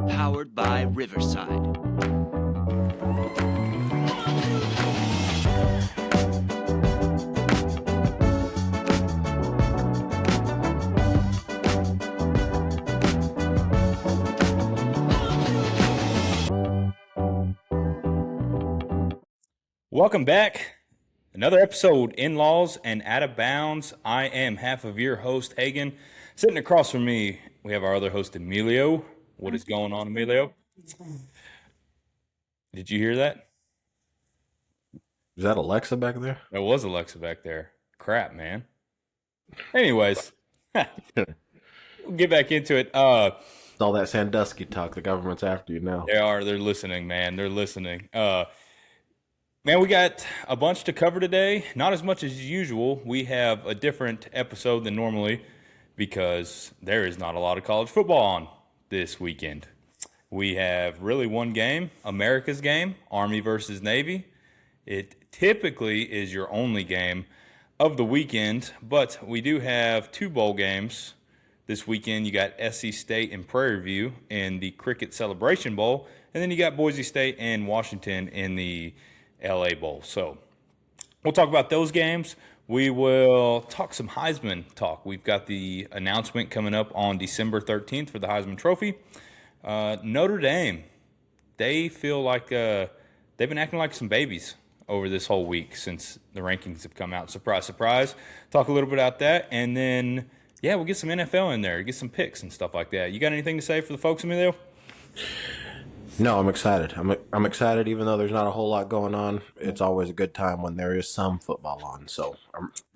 Powered by Riverside. Welcome back. Another episode, In-Laws and Out of Bounds. I am half of your host, Hagen. Sitting across from me, we have our other host, Emilio. What is going on, Emilio? Did you hear that? Is that Alexa back there? That was Alexa back there. Crap, man. Anyways, we'll get back into it. It's all that Sandusky talk. The government's after you now. They're listening, man. They're listening. Man, we got a bunch to cover today. Not as much as usual. We have a different episode than normally because there is not a lot of college football on this weekend. We have really one game, America's game, Army versus Navy. It typically is your only game of the weekend, but we do have two bowl games this weekend. You got SC State and Prairie View in the Cricket Celebration Bowl, and then you got Boise State and Washington in the LA Bowl. So we'll talk about those games. We will talk some Heisman talk. We've got the announcement coming up on December 13th for the Heisman Trophy. Notre Dame, they feel like they've been acting like some babies over this whole week since the rankings have come out. Surprise, surprise. Talk a little bit about that. And then, yeah, we'll get some NFL in there, get some picks and stuff like that. You got anything to say for the folks, Emilio? No, I'm excited. I'm excited even though there's not a whole lot going on. It's always a good time when there is some football on. So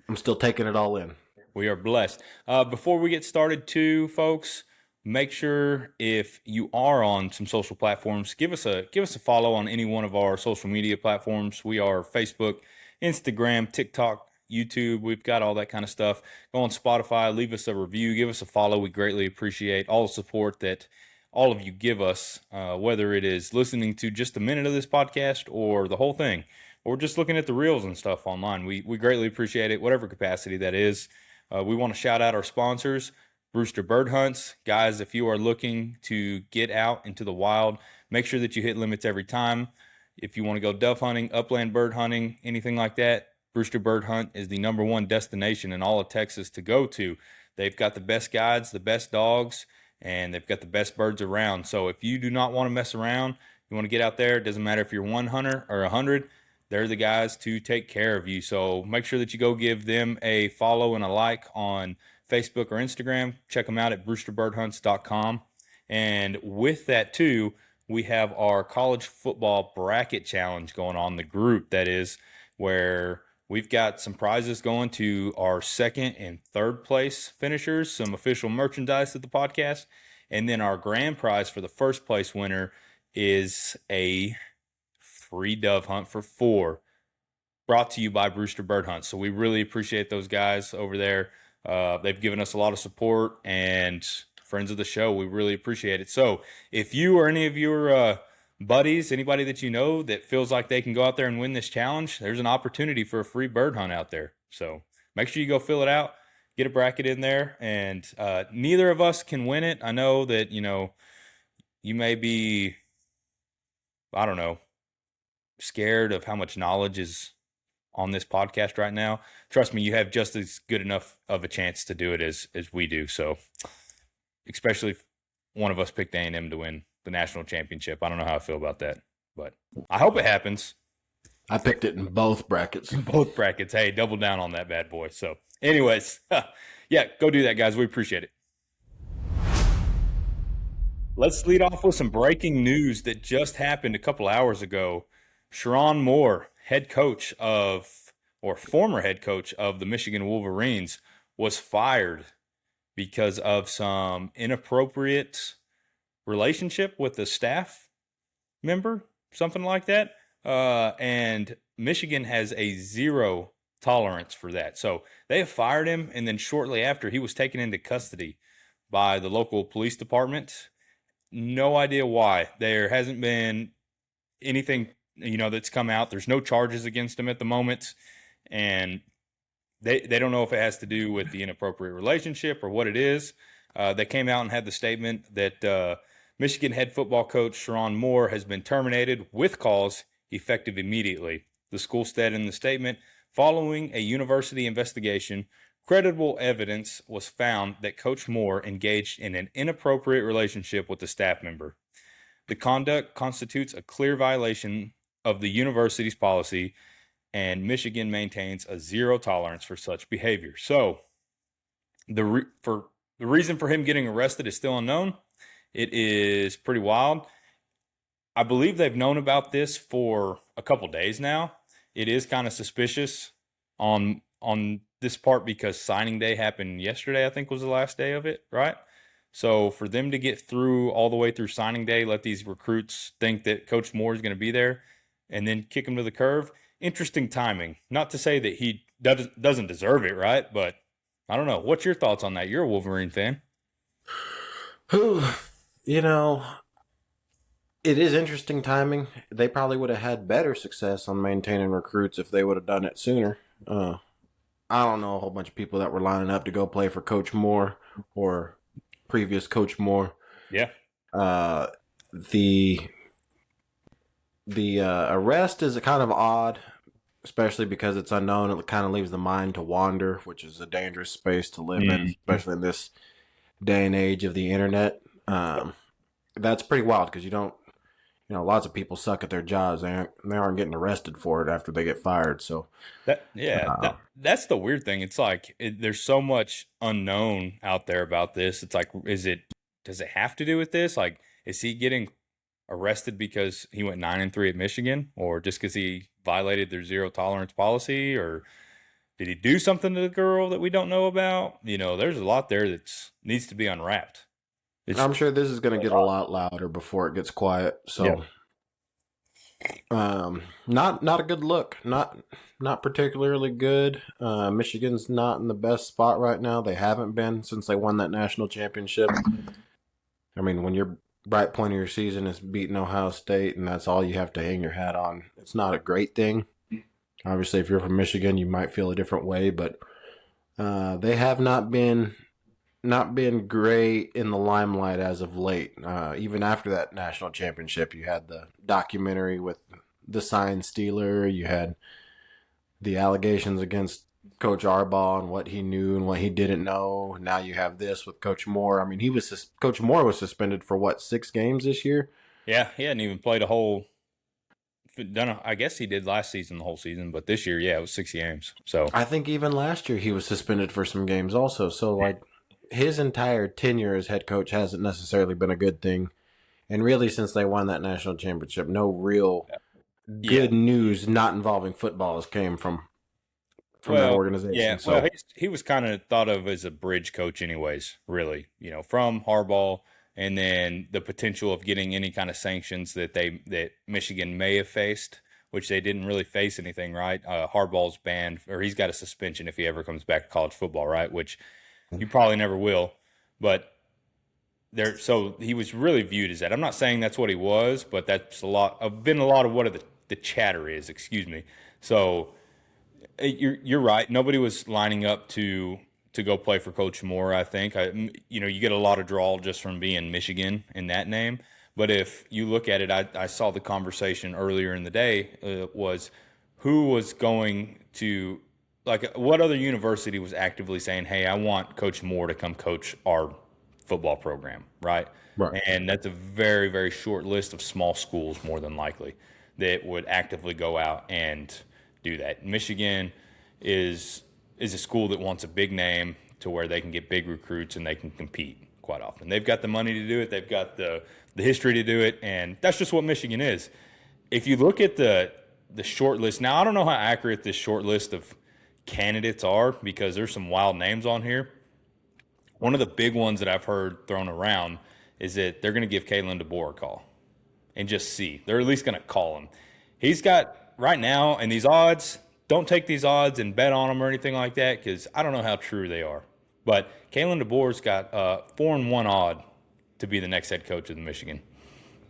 I'm still taking it all in. We are blessed. Before we get started too, folks, make sure if you are on some social platforms, give us a follow on any one of our social media platforms. We are Facebook, Instagram, TikTok, YouTube. We've got all that kind of stuff. Go on Spotify, leave us a review, give us a follow. We greatly appreciate all the support that all of you give us, whether it is listening to just a minute of this podcast or the whole thing, or just looking at the reels and stuff online. We greatly appreciate it, whatever capacity that is. We want to shout out our sponsors, Brewster Bird Hunts. Guys, if you are looking to get out into the wild, make sure that you hit limits every time. If you want to go dove hunting, upland bird hunting, anything like that, Brewster Bird Hunt is the #1 destination in all of Texas to go to. They've got the best guides, the best dogs, and they've got the best birds around. So if you do not want to mess around, you want to get out there, it doesn't matter if you're one hunter or 100, they're the guys to take care of you. So make sure that you go give them a follow and a like on Facebook or Instagram. Check them out at brewsterbirdhunts.com. And with that too, we have our college football bracket challenge going on, the group that is, where we've got some prizes going to our second and third place finishers, some official merchandise of the podcast, and then our grand prize for the first place winner is a free dove hunt for 4, brought to you by Brewster Bird Hunt. So we really appreciate those guys over there. They've given us a lot of support, and friends of the show, we really appreciate it. So if you or any of your buddies, anybody that you know that feels like they can go out there and win this challenge, there's an opportunity for a free bird hunt out there. So make sure you go fill it out, get a bracket in there, and neither of us can win it. I know that, you may be, I don't know, scared of how much knowledge is on this podcast right now. Trust me, you have just as good enough of a chance to do it as we do. So especially if one of us picked A&M to win the national championship. I don't know how I feel about that, but I hope it happens. I picked it in both brackets. Both brackets. Hey, double down on that bad boy. So anyways, yeah, go do that, guys. We appreciate it. Let's lead off with some breaking news that just happened a couple hours ago. Sharon Moore, former head coach of the Michigan Wolverines, was fired because of some inappropriate relationship with a staff member, something like that. And Michigan has a 0 tolerance for that. So they have fired him, and then shortly after, he was taken into custody by the local police department. No idea why. There hasn't been anything, that's come out. There's no charges against him at the moment. And they don't know if it has to do with the inappropriate relationship or what it is. They came out and had the statement that Michigan head football coach Sharon Moore has been terminated with cause effective immediately. The school said in the statement, following a university investigation, credible evidence was found that Coach Moore engaged in an inappropriate relationship with a staff member. The conduct constitutes a clear violation of the university's policy, and Michigan maintains a zero tolerance for such behavior. So, the reason for him getting arrested is still unknown. It is pretty wild. I believe they've known about this for a couple days now. It is kind of suspicious on this part because signing day happened yesterday, I think was the last day of it, right? So for them to get through all the way through signing day, let these recruits think that Coach Moore is going to be there and then kick him to the curb, interesting timing. Not to say that he doesn't deserve it, right? But I don't know. What's your thoughts on that? You're a Wolverine fan. You know, it is interesting timing. They probably would have had better success on maintaining recruits if they would have done it sooner. I don't know a whole bunch of people that were lining up to go play for Coach Moore or previous Coach Moore. Yeah. The arrest is kind of odd, especially because it's unknown. It kind of leaves the mind to wander, which is a dangerous space to live in, especially in this day and age of the internet. That's pretty wild because lots of people suck at their jobs. They aren't getting arrested for it after they get fired. So that's the weird thing. It's like there's so much unknown out there about this. It's like, does it have to do with this? Like, is he getting arrested because he went 9-3 at Michigan, or just because he violated their zero tolerance policy, or did he do something to the girl that we don't know about? There's a lot there that needs to be unwrapped. I'm sure this is going to get a lot louder before it gets quiet. So, not a good look. Not particularly good. Michigan's not in the best spot right now. They haven't been since they won that national championship. I mean, when your bright point of your season is beating Ohio State, and that's all you have to hang your hat on, it's not a great thing. Obviously, if you're from Michigan, you might feel a different way, but they have not been great in the limelight as of late. Even after that national championship, you had the documentary with the sign stealer. You had the allegations against Coach Arbaugh and what he knew and what he didn't know. Now you have this with Coach Moore. I mean, Coach Moore was suspended for 6 games this year? Yeah, he hadn't even played a whole. I guess he did last season, the whole season, but this year, it was 6 games. So I think even last year he was suspended for some games also. So his entire tenure as head coach hasn't necessarily been a good thing. And really, since they won that national championship, no real good news not involving football has came from that organization. Yeah, so he was kind of thought of as a bridge coach anyways, really, from Harbaugh, and then the potential of getting any kind of sanctions that Michigan may have faced, which they didn't really face anything, right? Harbaugh's banned, or he's got a suspension if he ever comes back to college football, right? Which you probably never will, but so he was really viewed as that. I'm not saying that's what he was, but that's been a lot of what the chatter is, excuse me. So you're right. Nobody was lining up to go play for Coach Moore, I think. You get a lot of draw just from being Michigan in that name. But if you look at it, I saw the conversation earlier in the day was who was going to, like, what other university was actively saying, hey, I want Coach Moore to come coach our football program, right? And that's a very, very short list of small schools, more than likely, that would actively go out and do that. Michigan is a school that wants a big name to where they can get big recruits and they can compete quite often. They've got the money to do it. They've got the history to do it, and that's just what Michigan is. If you look at the short list, now I don't know how accurate this short list of candidates are because there's some wild names on here. One of the big ones that I've heard thrown around is that they're going to give Kalen DeBoer a call and just see. They're at least going to call him. He's got right now, and these odds, don't take these odds and bet on them or anything like that because I don't know how true they are. But Kalen DeBoer's got 4-1 odd to be the next head coach of the Michigan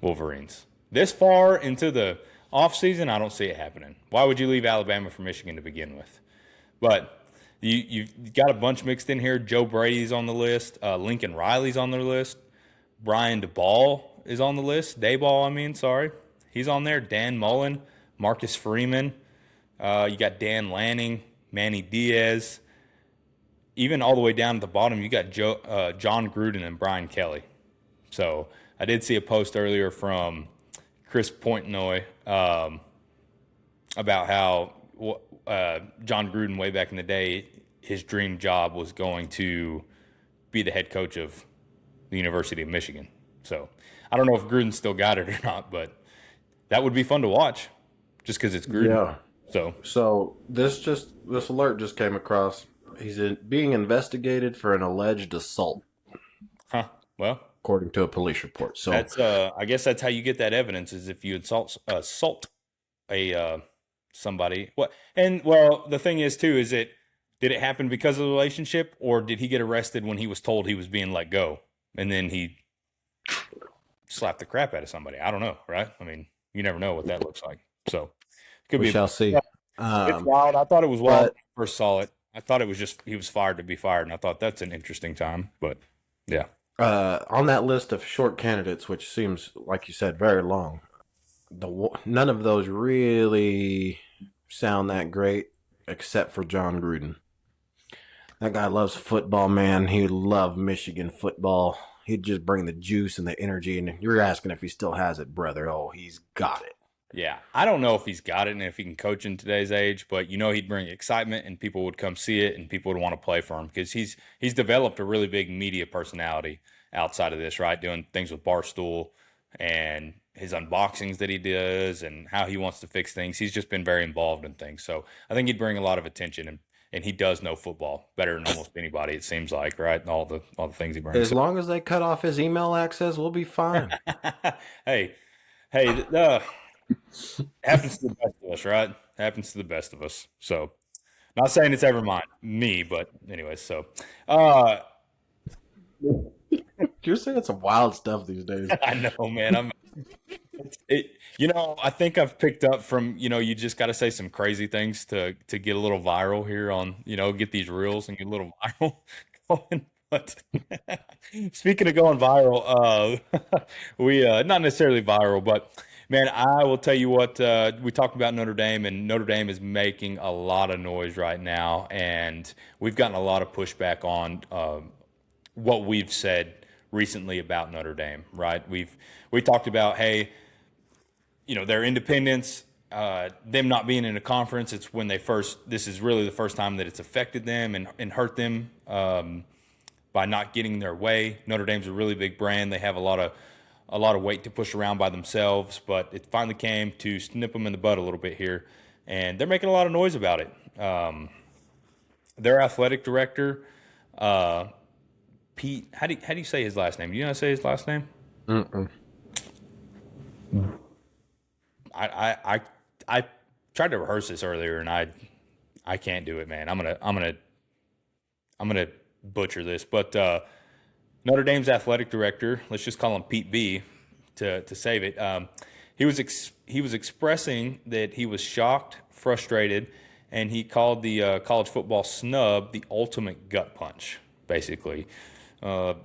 Wolverines. This far into the offseason, I don't see it happening. Why would you leave Alabama for Michigan to begin with? But You've got a bunch mixed in here. Joe Brady's on the list. Lincoln Riley's on their list. Brian DeBall is on the list. Dayball, I mean, sorry. He's on there. Dan Mullen, Marcus Freeman. You got Dan Lanning, Manny Diaz. Even all the way down at the bottom, you got John Gruden and Brian Kelly. So I did see a post earlier from Chris Pointnoy about how John Gruden, way back in the day, his dream job was going to be the head coach of the University of Michigan. So I don't know if Gruden still got it or not, but that would be fun to watch just because it's Gruden. Yeah. So this alert just came across. He's being investigated for an alleged assault. Huh. Well, according to a police report. So that's I guess that's how you get that evidence, is if you assault a somebody. What? And well, the thing is too, did it happen because of the relationship, or did he get arrested when he was told he was being let go, and then he slapped the crap out of somebody? I don't know, right? I mean, you never know what that looks like. So we shall see. It's wild. I thought it was wild when I first saw it. I thought it was just he was fired to be fired, and I thought that's an interesting time. But yeah. On that list of short candidates, which seems, like you said, very long, none of those really sound that great, except for John Gruden. That guy loves football, man. He would love Michigan football. He'd just bring the juice and the energy, and you're asking if he still has it, brother. Oh, he's got it. Yeah, I don't know if he's got it and if he can coach in today's age, but he'd bring excitement and people would come see it and people would want to play for him because he's developed a really big media personality outside of this, right? Doing things with Barstool and his unboxings that he does and how he wants to fix things. He's just been very involved in things. So I think he'd bring a lot of attention, and he does know football better than almost anybody, it seems like, right? And all the things he brings. As long as they cut off his email access, we'll be fine. Hey, happens to the best of us, right? Happens to the best of us. So, not saying it's ever me, but anyways. So, you're saying some wild stuff these days. I know, man. I think I've picked up from you just got to say some crazy things to get a little viral here on get these reels and get a little viral going. But speaking of going viral, we not necessarily viral, but. Man, I will tell you what, we talked about Notre Dame, and Notre Dame is making a lot of noise right now, and we've gotten a lot of pushback on what we've said recently about Notre Dame, right? We talked about, hey, their independence, them not being in a conference, this is really the first time that it's affected them and hurt them by not getting their way. Notre Dame's a really big brand. They have a lot of weight to push around by themselves, but it finally came to snip them in the butt a little bit here, and they're making a lot of noise about it. Their athletic director, Pete, how do you say his last name? Do you know how to say his last name? I tried to rehearse this earlier, and I can't do it, man. I'm gonna butcher this, but Notre Dame's athletic director, let's just call him Pete B, to save it. He was expressing that he was shocked, frustrated, and he called the college football snub the ultimate gut punch. Basically,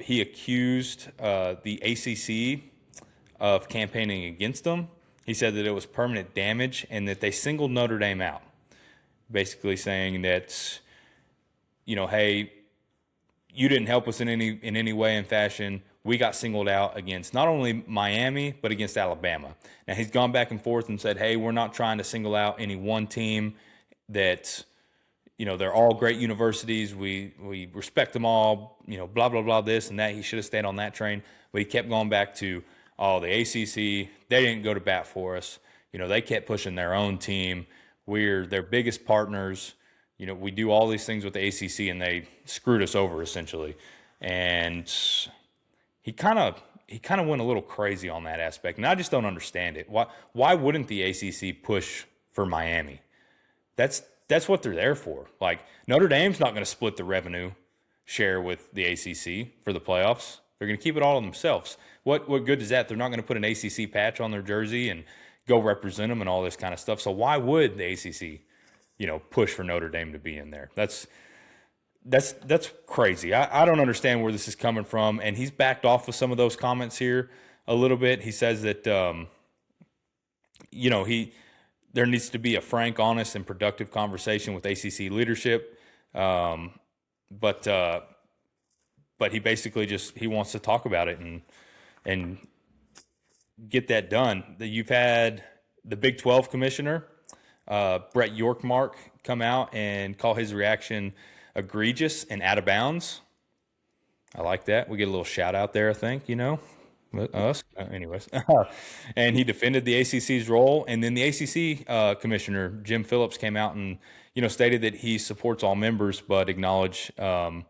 he accused the ACC of campaigning against them. He said that it was permanent damage and that they singled Notre Dame out, basically saying that, hey, you didn't help us in any way and fashion. We got singled out against not only Miami, but against Alabama. Now, he's gone back and forth and said, hey, we're not trying to single out any one team, that, they're all great universities. We respect them all, blah, blah, blah, this and that. He should have stayed on that train. But he kept going back to, the ACC, they didn't go to bat for us. They kept pushing their own team. We're their biggest partners. We do all these things with the ACC, and they screwed us over essentially. And he kind of went a little crazy on that aspect, and I just don't understand it. Why wouldn't the ACC push for Miami? That's what they're there for. Like, Notre Dame's not going to split the revenue share with the ACC for the playoffs. They're going to keep it all to themselves. What good is that? They're not going to put an ACC patch on their jersey and go represent them and all this kind of stuff. So why would the ACC push for Notre Dame to be in there? That's that's crazy. I don't understand where this is coming from, and he's backed off with some of those comments here a little bit. He says that there needs to be a frank, honest, and productive conversation with ACC leadership, but he basically he wants to talk about it and get that done. You've had the Big 12 commissioner, Brett Yorkmark, come out and call his reaction egregious and out of bounds. I like that. We get a little shout out there, I think, us. Anyways. And he defended the ACC's role. And then the ACC commissioner, Jim Phillips, came out and, stated that he supports all members, but acknowledged that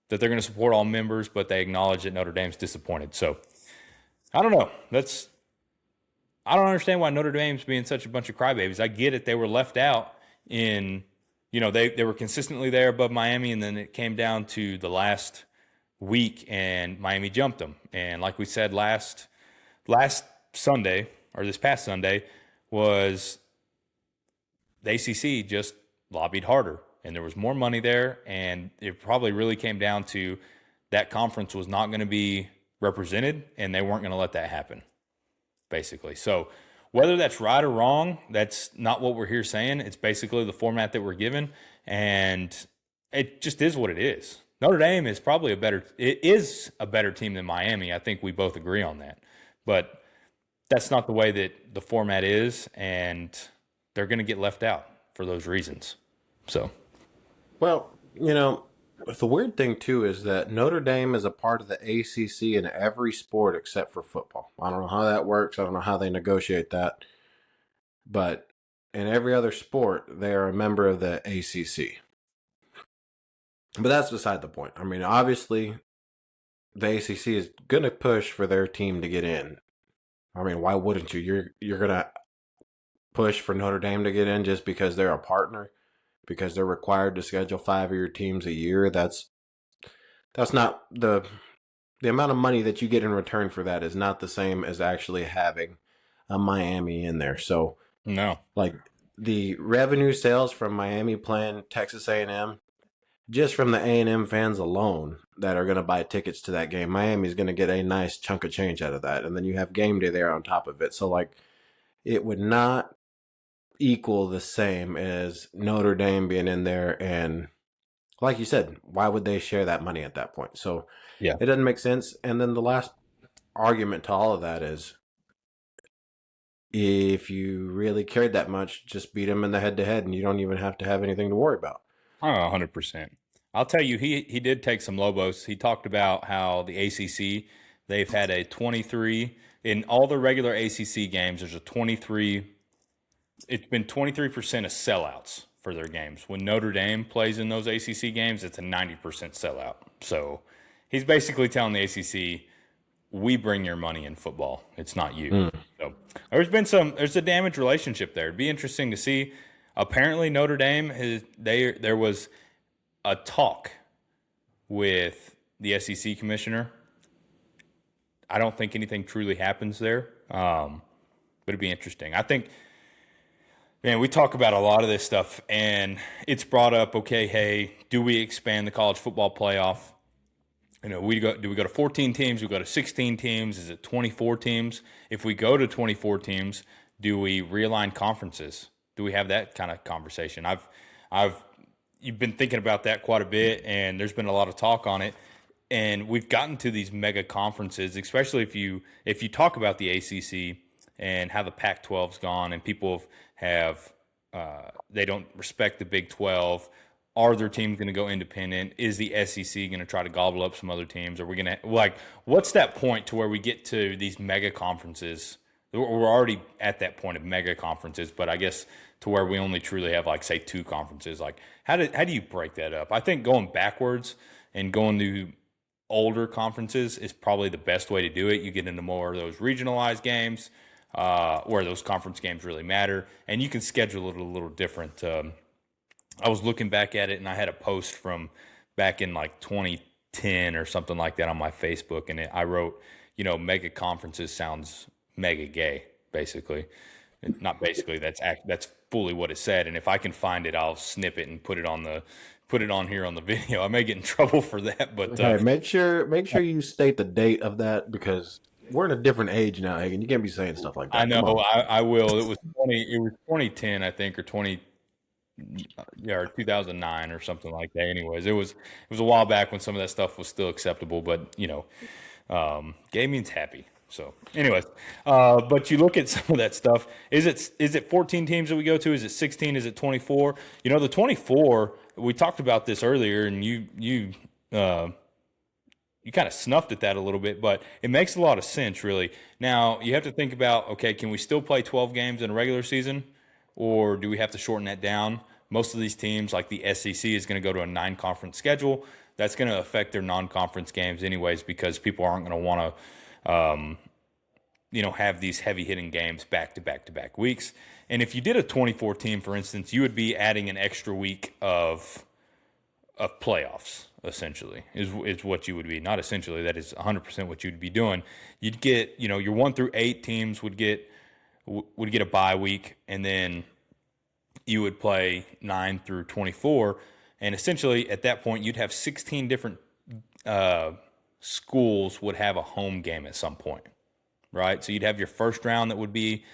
they're going to support all members, but they acknowledge that Notre Dame's disappointed. So I don't know. I don't understand why Notre Dame's being such a bunch of crybabies. I get it. They were left out in, they were consistently there above Miami, and then it came down to the last week, and Miami jumped them. And like we said last Sunday, or this past Sunday, was the ACC just lobbied harder, and there was more money there, and it probably really came down to that conference was not going to be represented, and they weren't going to let that happen, basically. So whether that's right or wrong, that's not what we're here saying. It's basically the format that we're given, and it just is what it is. Notre Dame is probably a better team than Miami. I think we both agree on that. But that's not the way that the format is, and they're going to get left out for those reasons. So, well, the weird thing too is that Notre Dame is a part of the ACC in every sport except for football. I don't know how that works. I don't know how they negotiate that. But in every other sport, they are a member of the ACC. But that's beside the point. I mean, obviously, the ACC is going to push for their team to get in. I mean, why wouldn't you? You're going to push for Notre Dame to get in just because they're a partner, because they're required to schedule 5 of your teams a year. That's not the amount of money that you get in return for that is not the same as actually having a Miami in there. So no, like the revenue sales from Miami playing Texas A&M, just from the A&M fans alone that are going to buy tickets to that game, Miami's going to get a nice chunk of change out of that. And then you have game day there on top of it. So like it would not equal the same as Notre Dame being in there. And like you said, why would they share that money at that point? So yeah, it doesn't make sense. And then the last argument to all of that is, if you really cared that much, just beat them in the head-to-head, and you don't even have to have anything to worry about. Oh, 100%. I'll tell you, he did take some Lobos. He talked about how the ACC, they've had a 23 in all the regular ACC games. There's a 23. It's been 23% of sellouts for their games. When Notre Dame plays in those ACC games, it's a 90% sellout. So he's basically telling the ACC, we bring your money in football. It's not you. So there's a damaged relationship there. It'd be interesting to see. Apparently Notre Dame there was a talk with the SEC commissioner. I don't think anything truly happens there. But it'd be interesting. I think, man, we talk about a lot of this stuff, and it's brought up, okay, hey, do we expand the college football playoff? Do we go to 14 teams? Do we go to 16 teams? Is it 24 teams? If we go to 24 teams, do we realign conferences? Do we have that kind of conversation? You've been thinking about that quite a bit, and there's been a lot of talk on it. And we've gotten to these mega conferences, especially if you talk about the ACC and how the Pac-12's gone, and people have they don't respect the Big 12. Are their teams going to go independent? Is the SEC going to try to gobble up some other teams? Are we going to what's that point to where we get to these mega conferences? We're already at that point of mega conferences, but I guess to where we only truly have say 2 conferences. How do you break that up? I think going backwards and going to older conferences is probably the best way to do it. You get into more of those regionalized games where those conference games really matter, and you can schedule it a little different. I was looking back at it, and I had a post from back in 2010 or something like that on my Facebook, and I wrote, mega conferences sounds mega gay, basically. Not basically. That's fully what it said. And if I can find it, I'll snip it and put it on here on the video. I may get in trouble for that, but Hey, make sure you state the date of that because we're in a different age now, Hagen. You can't be saying stuff like I that. know Come on. I will. It was 2010, I think, or 2009 or something like that. Anyways, it was a while back when some of that stuff was still acceptable, but gaming's happy. So, anyways, but you look at some of that stuff. Is it 14 teams that we go to? Is it 16? Is it 24? The 24. We talked about this earlier, and you kind of snuffed at that a little bit, but it makes a lot of sense, really. Now, you have to think about, okay, can we still play 12 games in a regular season, or do we have to shorten that down? Most of these teams, like the SEC, is going to go to a 9-conference schedule. That's going to affect their non-conference games anyways because people aren't going to want to have these heavy-hitting games back-to-back-to-back weeks. And if you did a 24 team, for instance, you would be adding an extra week of playoffs, essentially, is what you would be. Not essentially, that is 100% what you'd be doing. You'd get, your 1 through 8 teams would get a bye week, and then you would play 9 through 24. And essentially, at that point, you'd have 16 different schools would have a home game at some point, right? So you'd have your first round that would be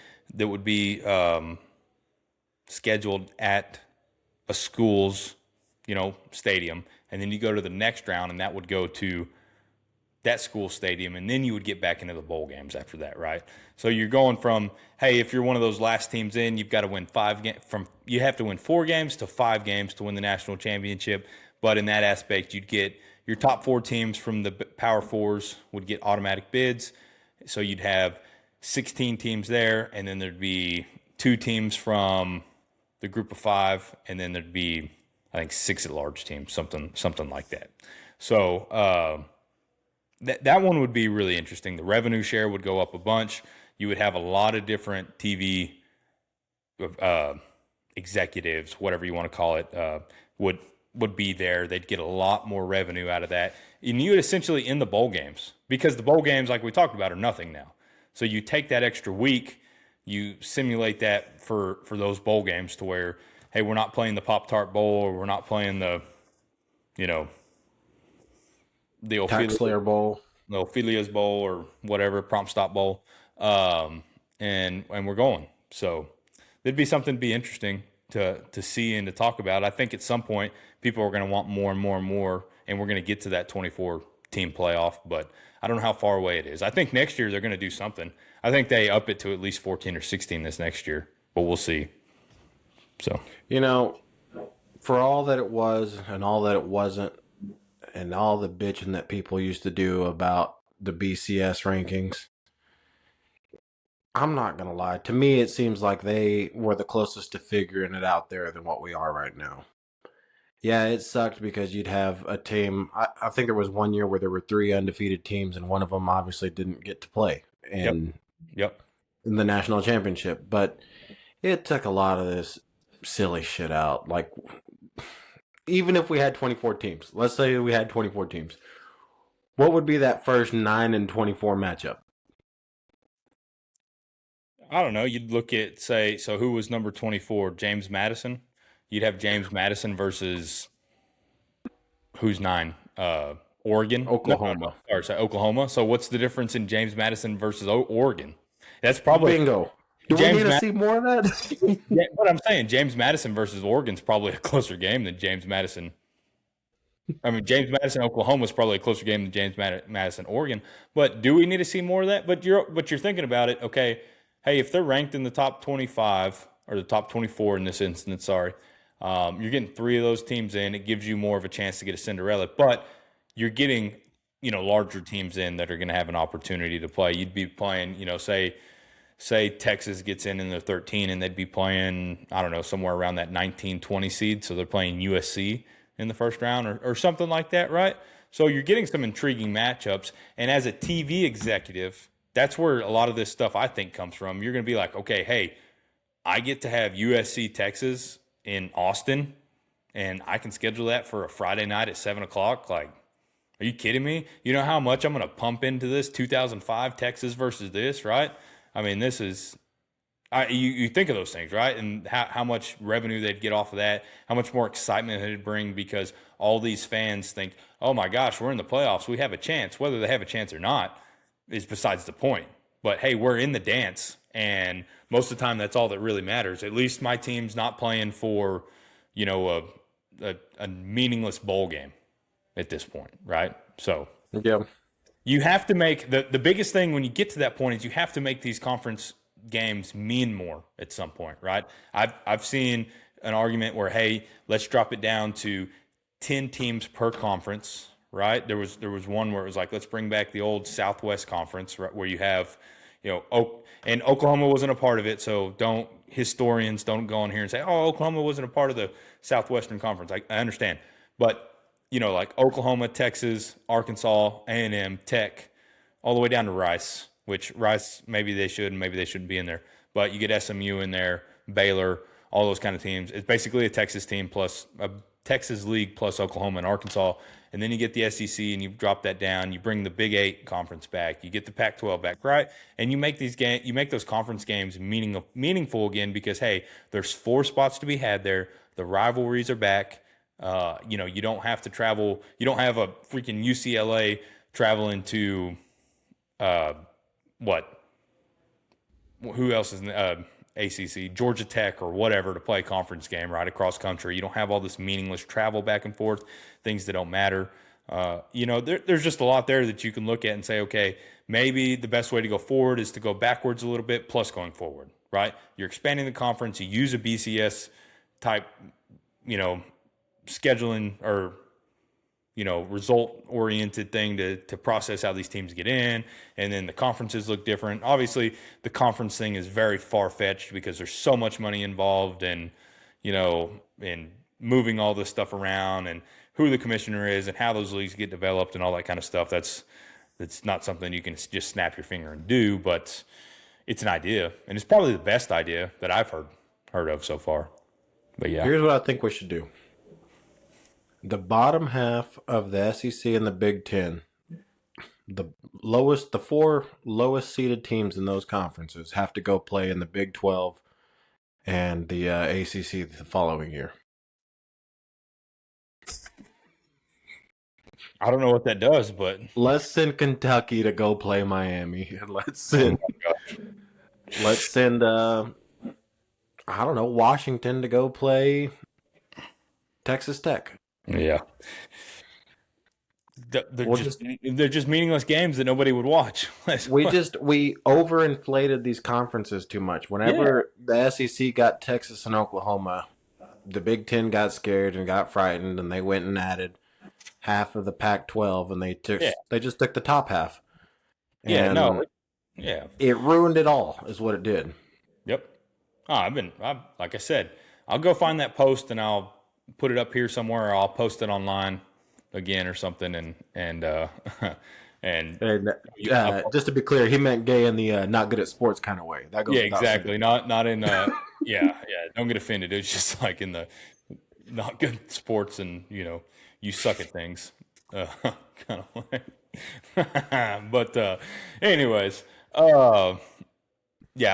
scheduled at a school's stadium, and then you go to the next round, and that would go to that school stadium, and then you would get back into the bowl games after that, right? So you're going from, hey, if you're one of those last teams in, you've got to win you have to win 4 games to 5 games to win the national championship. But in that aspect, you'd get your top 4 teams from the Power Fours would get automatic bids. So you'd have 16 teams there, and then there'd be 2 teams from the group of 5, and then there'd be, I think, 6 at-large teams, something like that. So that one would be really interesting. The revenue share would go up a bunch. You would have a lot of different TV executives, whatever you want to call it, would be there. They'd get a lot more revenue out of that. And you would essentially end the bowl games because the bowl games, like we talked about, are nothing now. So you take that extra week, you simulate that for those bowl games to where, hey, we're not playing the Pop-Tart Bowl, or we're not playing the Tax Slayer Bowl, the Ophelia's Bowl, or whatever, Prompt Stop Bowl, and we're going. So it'd be something to be interesting to see and to talk about. I think at some point people are going to want more and more and more, and we're going to get to that 24-team playoff, but I don't know how far away it is. I think next year they're going to do something. I think they up it to at least 14 or 16 this next year, but we'll see. So, for all that it was and all that it wasn't, and all the bitching that people used to do about the BCS rankings, I'm not going to lie. To me, it seems like they were the closest to figuring it out there than what we are right now. Yeah, it sucked because you'd have a team. I think there was one year where there were 3 undefeated teams, and one of them obviously didn't get to play in the national championship. But it took a lot of this silly shit out. Like, even if we had 24 teams, let's say we had 24 teams, what would be that first 9 and 24 matchup? I don't know. You'd look at, so who was number 24? James Madison. You'd have James Madison versus who's 9? Oregon? Oklahoma. Oklahoma. So what's the difference in James Madison versus Oregon? That's probably bingo. Do we need to see more of that? Yeah, what I'm saying, James Madison versus Oregon's probably a closer game than James Madison. I mean, James Madison, Oklahoma is probably a closer game than James Madison, Oregon. But do we need to see more of that? But you're thinking about it. Okay, hey, if they're ranked in the top 25 or the top 24 in this instance, sorry, you're getting 3 of those teams in. It gives you more of a chance to get a Cinderella. But you're getting larger teams in that are going to have an opportunity to play. You'd be playing, say Texas gets in the 13 and they'd be playing, I don't know, somewhere around that 19-20 seed. So they're playing USC in the first round or something like that, right? So you're getting some intriguing matchups. And as a TV executive, that's where a lot of this stuff I think comes from. You're going to be like, okay, hey, I get to have USC Texas in Austin and I can schedule that for a Friday night at 7 o'clock. Like, are you kidding me? You know how much I'm going to pump into this 2005 Texas versus this, right? I mean, this is You think of those things, right? And how much revenue they'd get off of that, how much more excitement it'd bring because all these fans think, oh my gosh, we're in the playoffs. We have a chance. Whether they have a chance or not is besides the point. But hey, we're in the dance. And most of the time, that's all that really matters. At least my team's not playing for, a meaningless bowl game at this point, right? So Yeah. you have to make the biggest thing when you get to that point is you have to make these conference games mean more at some point, right? I've seen an argument where, hey, let's drop it down to 10 teams per conference, right? There was one where it was like, let's bring back the old Southwest Conference, right, where you have, and Oklahoma wasn't a part of it, so historians don't go on here and say, oh, Oklahoma wasn't a part of the Southwestern Conference. I understand, but like Oklahoma, Texas, Arkansas, A&M, Tech, all the way down to Rice, which Rice, maybe they should and maybe they shouldn't be in there. But you get SMU in there, Baylor, all those kind of teams. It's basically a Texas team plus a Texas league plus Oklahoma and Arkansas. And then you get the SEC and you drop that down. You bring the Big 8 conference back. You get the Pac-12 back, right? And you make those conference games meaningful again because, hey, there's 4 spots to be had there. The rivalries are back. You don't have to travel. You don't have a freaking UCLA traveling to what? Who else is in the ACC? Georgia Tech or whatever to play a conference game right across country. You don't have all this meaningless travel back and forth, things that don't matter. There's just a lot there that you can look at and say, okay, maybe the best way to go forward is to go backwards a little bit plus going forward, right? You're expanding the conference. You use a BCS type, scheduling or result oriented thing to process how these teams get in, and then the conferences look different. Obviously the conference thing is very far-fetched because there's so much money involved and in moving all this stuff around and who the commissioner is and how those leagues get developed and all that kind of stuff. That's not something you can just snap your finger and do, but it's an idea, and it's probably the best idea that I've heard of so far. But yeah, Here's what I think we should do. The bottom half of the SEC and the Big Ten, the 4 lowest seeded teams in those conferences have to go play in the Big 12 and the ACC the following year. I don't know what that does, but Let's send Kentucky to go play Miami. Let's send Washington to go play Texas Tech. yeah. They're just meaningless games that nobody would watch. We overinflated these conferences too much. Whenever the SEC got Texas and Oklahoma, the Big Ten got scared and got frightened, and they went and added half of the Pac-12, and they just took the top half. And it ruined it all, is what it did. Yep. Like I said, I'll go find that post and I'll put it up here somewhere, or I'll post it online again or something. And just to be clear, he meant gay in the not good at sports kind of way. That goes exactly. Not in don't get offended. It's just like in the not good at sports and you suck at things kind of way. But anyways, I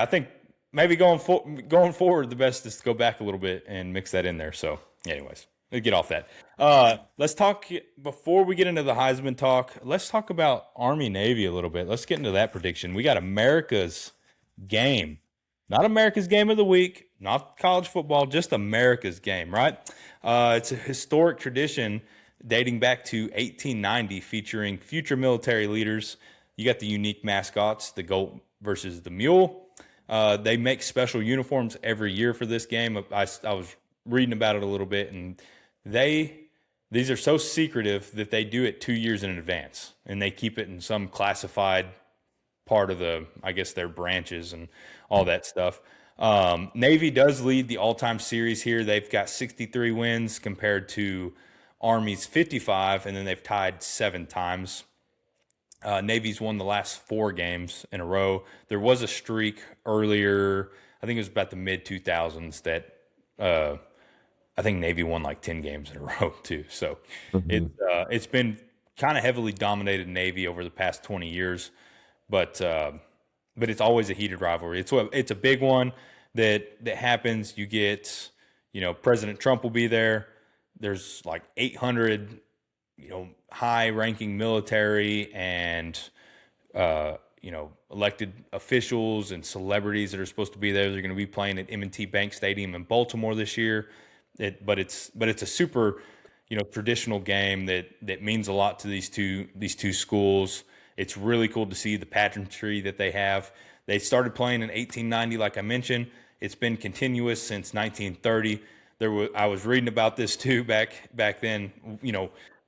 think maybe going forward, the best is to go back a little bit and mix that in there. So anyways, let's get off that. Let's talk, before we get into the Heisman talk, let's talk about Army-Navy a little bit. Let's get into that prediction. We got America's game. Not America's game of the week, not college football, just America's game, right? It's a historic tradition dating back to 1890, featuring future military leaders. You got the unique mascots, the goat versus the mule. They make special uniforms every year for this game. I was reading about it a little bit, and these are so secretive that they do it 2 years in advance, and they keep it in some classified part of their branches and all that stuff. Navy does lead the all-time series here. They've got 63 wins compared to Army's 55, and then they've tied 7 times. Navy's won the last 4 games in a row. There was a streak earlier, I think it was about the mid-2000s, that I think Navy won like 10 games in a row too. So it's been kind of heavily dominated Navy over the past 20 years. But but it's always a heated rivalry. It's a big one that happens. You get, President Trump will be there. There's like 800, high-ranking military and elected officials and celebrities that are supposed to be there. They're going to be playing at M&T Bank Stadium in Baltimore this year. But it's a super, traditional game that means a lot to these two schools. It's really cool to see the pageantry that they have. They started playing in 1890, like I mentioned. It's been continuous since 1930. I was reading about this too back then.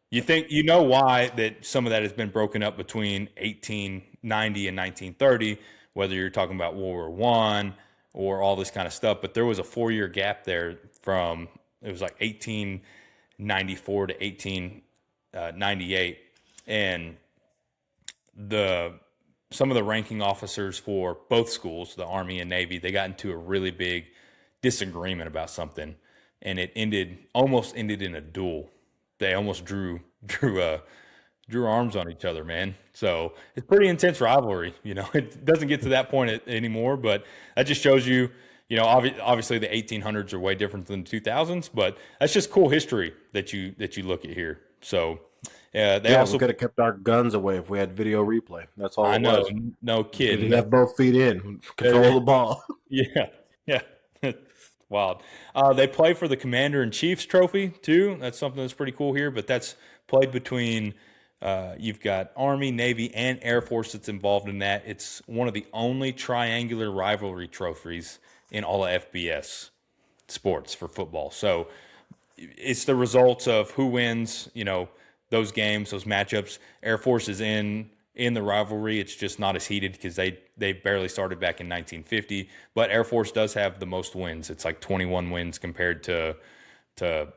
You think why that some of that has been broken up between 1890 and 1930, whether you're talking about World War I or all this kind of stuff. But there was a 4-year gap there it was like 1894 to 1898, and some of the ranking officers for both schools, the Army and Navy, they got into a really big disagreement about something, and it almost ended in a duel. They almost drew arms on each other, man. So it's pretty intense rivalry. It doesn't get to that point anymore, but that just shows you, obviously the 1800s are way different than the 2000s, but that's just cool history that you look at here. So we could have kept our guns away if we had video replay. That's all I it know, was. no kidding. Did he have both feet in, control the ball? Yeah. Wild. They play for the Commander-in-Chief's trophy too. That's something that's pretty cool here, but that's played between you've got Army, Navy, and Air Force that's involved in that. It's one of the only triangular rivalry trophies in all of FBS sports for football. So it's the results of who wins, those games, those matchups. Air Force is in the rivalry. It's just not as heated because they barely started back in 1950. But Air Force does have the most wins. It's like 21 wins compared to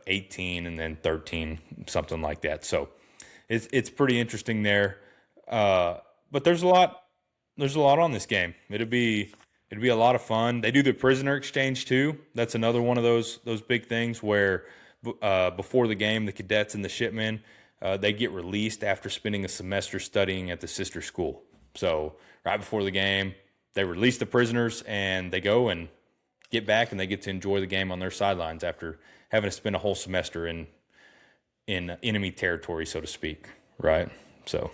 18 and then 13, something like that. So it's pretty interesting there. But there's a lot on this game. It'd be a lot of fun. They do the prisoner exchange too. That's another one of those big things where before the game, the cadets and the shipmen, they get released after spending a semester studying at the sister school. So right before the game, they release the prisoners and they go and get back and they get to enjoy the game on their sidelines after having to spend a whole semester in enemy territory, so to speak, right? So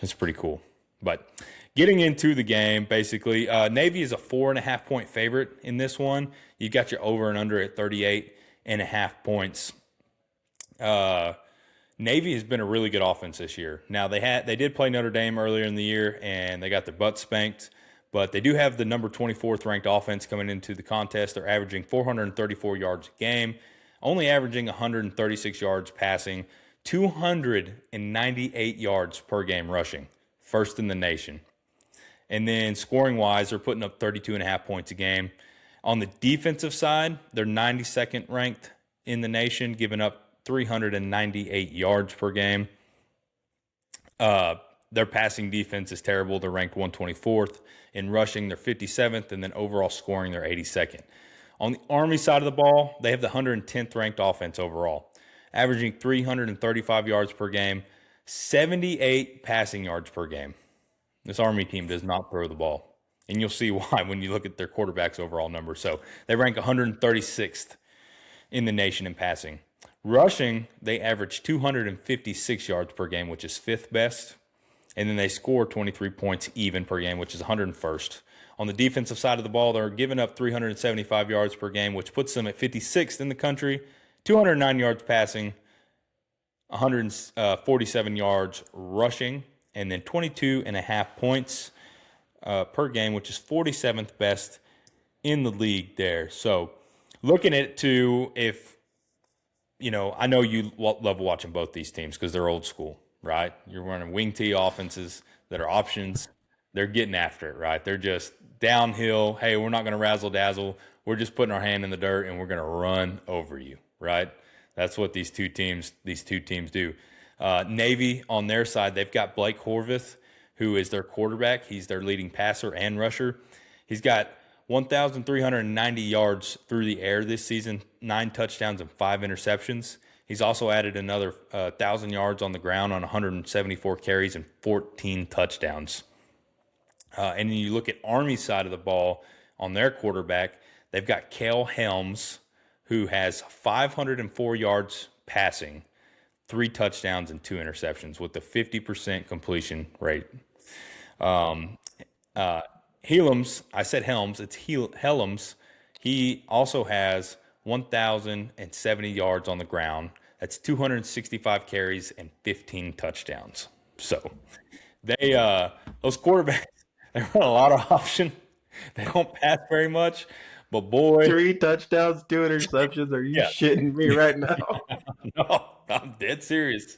it's pretty cool. But getting into the game, basically, Navy is a 4.5-point favorite in this one. You got your over and under at 38.5 points. Navy has been a really good offense this year. Now they did play Notre Dame earlier in the year and they got their butts spanked, but they do have the number 24th ranked offense coming into the contest. They're averaging 434 yards a game, only averaging 136 yards passing, 298 yards per game rushing, first in the nation. And then scoring wise, they're putting up 32.5 points a game. On the defensive side, they're 92nd ranked in the nation, giving up 398 yards per game. Their passing defense is terrible. They're ranked 124th. In rushing, they're 57th. And then overall scoring, they're 82nd. On the Army side of the ball, they have the 110th ranked offense overall, averaging 335 yards per game, 78 passing yards per game. This Army team does not throw the ball. And you'll see why when you look at their quarterback's overall number. So they rank 136th in the nation in passing. Rushing, they average 256 yards per game, which is 5th best. And then they score 23 points even per game, which is 101st. On the defensive side of the ball, they're giving up 375 yards per game, which puts them at 56th in the country, 209 yards passing, 147 yards rushing, and then 22.5 points per game, which is 47th best in the league there. So looking at it too, I know you love watching both these teams because they're old school, right? You're running wing tee offenses that are options. They're getting after it, right? They're just downhill. Hey, we're not going to razzle dazzle. We're just putting our hand in the dirt and we're going to run over you, right? That's what these two teams do. Navy on their side, they've got Blake Horvath, who is their quarterback. He's their leading passer and rusher. He's got 1,390 yards through the air this season, 9 touchdowns and 5 interceptions. He's also added another 1,000 yards on the ground on 174 carries and 14 touchdowns. And then you look at Army's side of the ball on their quarterback, they've got Cale Helms, who has 504 yards passing, 3 touchdowns, and 2 interceptions with a 50% completion rate. Helms, I said Helms, it's Helms. He also has 1,070 yards on the ground. That's 265 carries and 15 touchdowns. So they those quarterbacks, they run a lot of option. They don't pass very much, but boy, 3 touchdowns, 2 interceptions. Are you yeah, shitting me right now? no, I'm dead serious.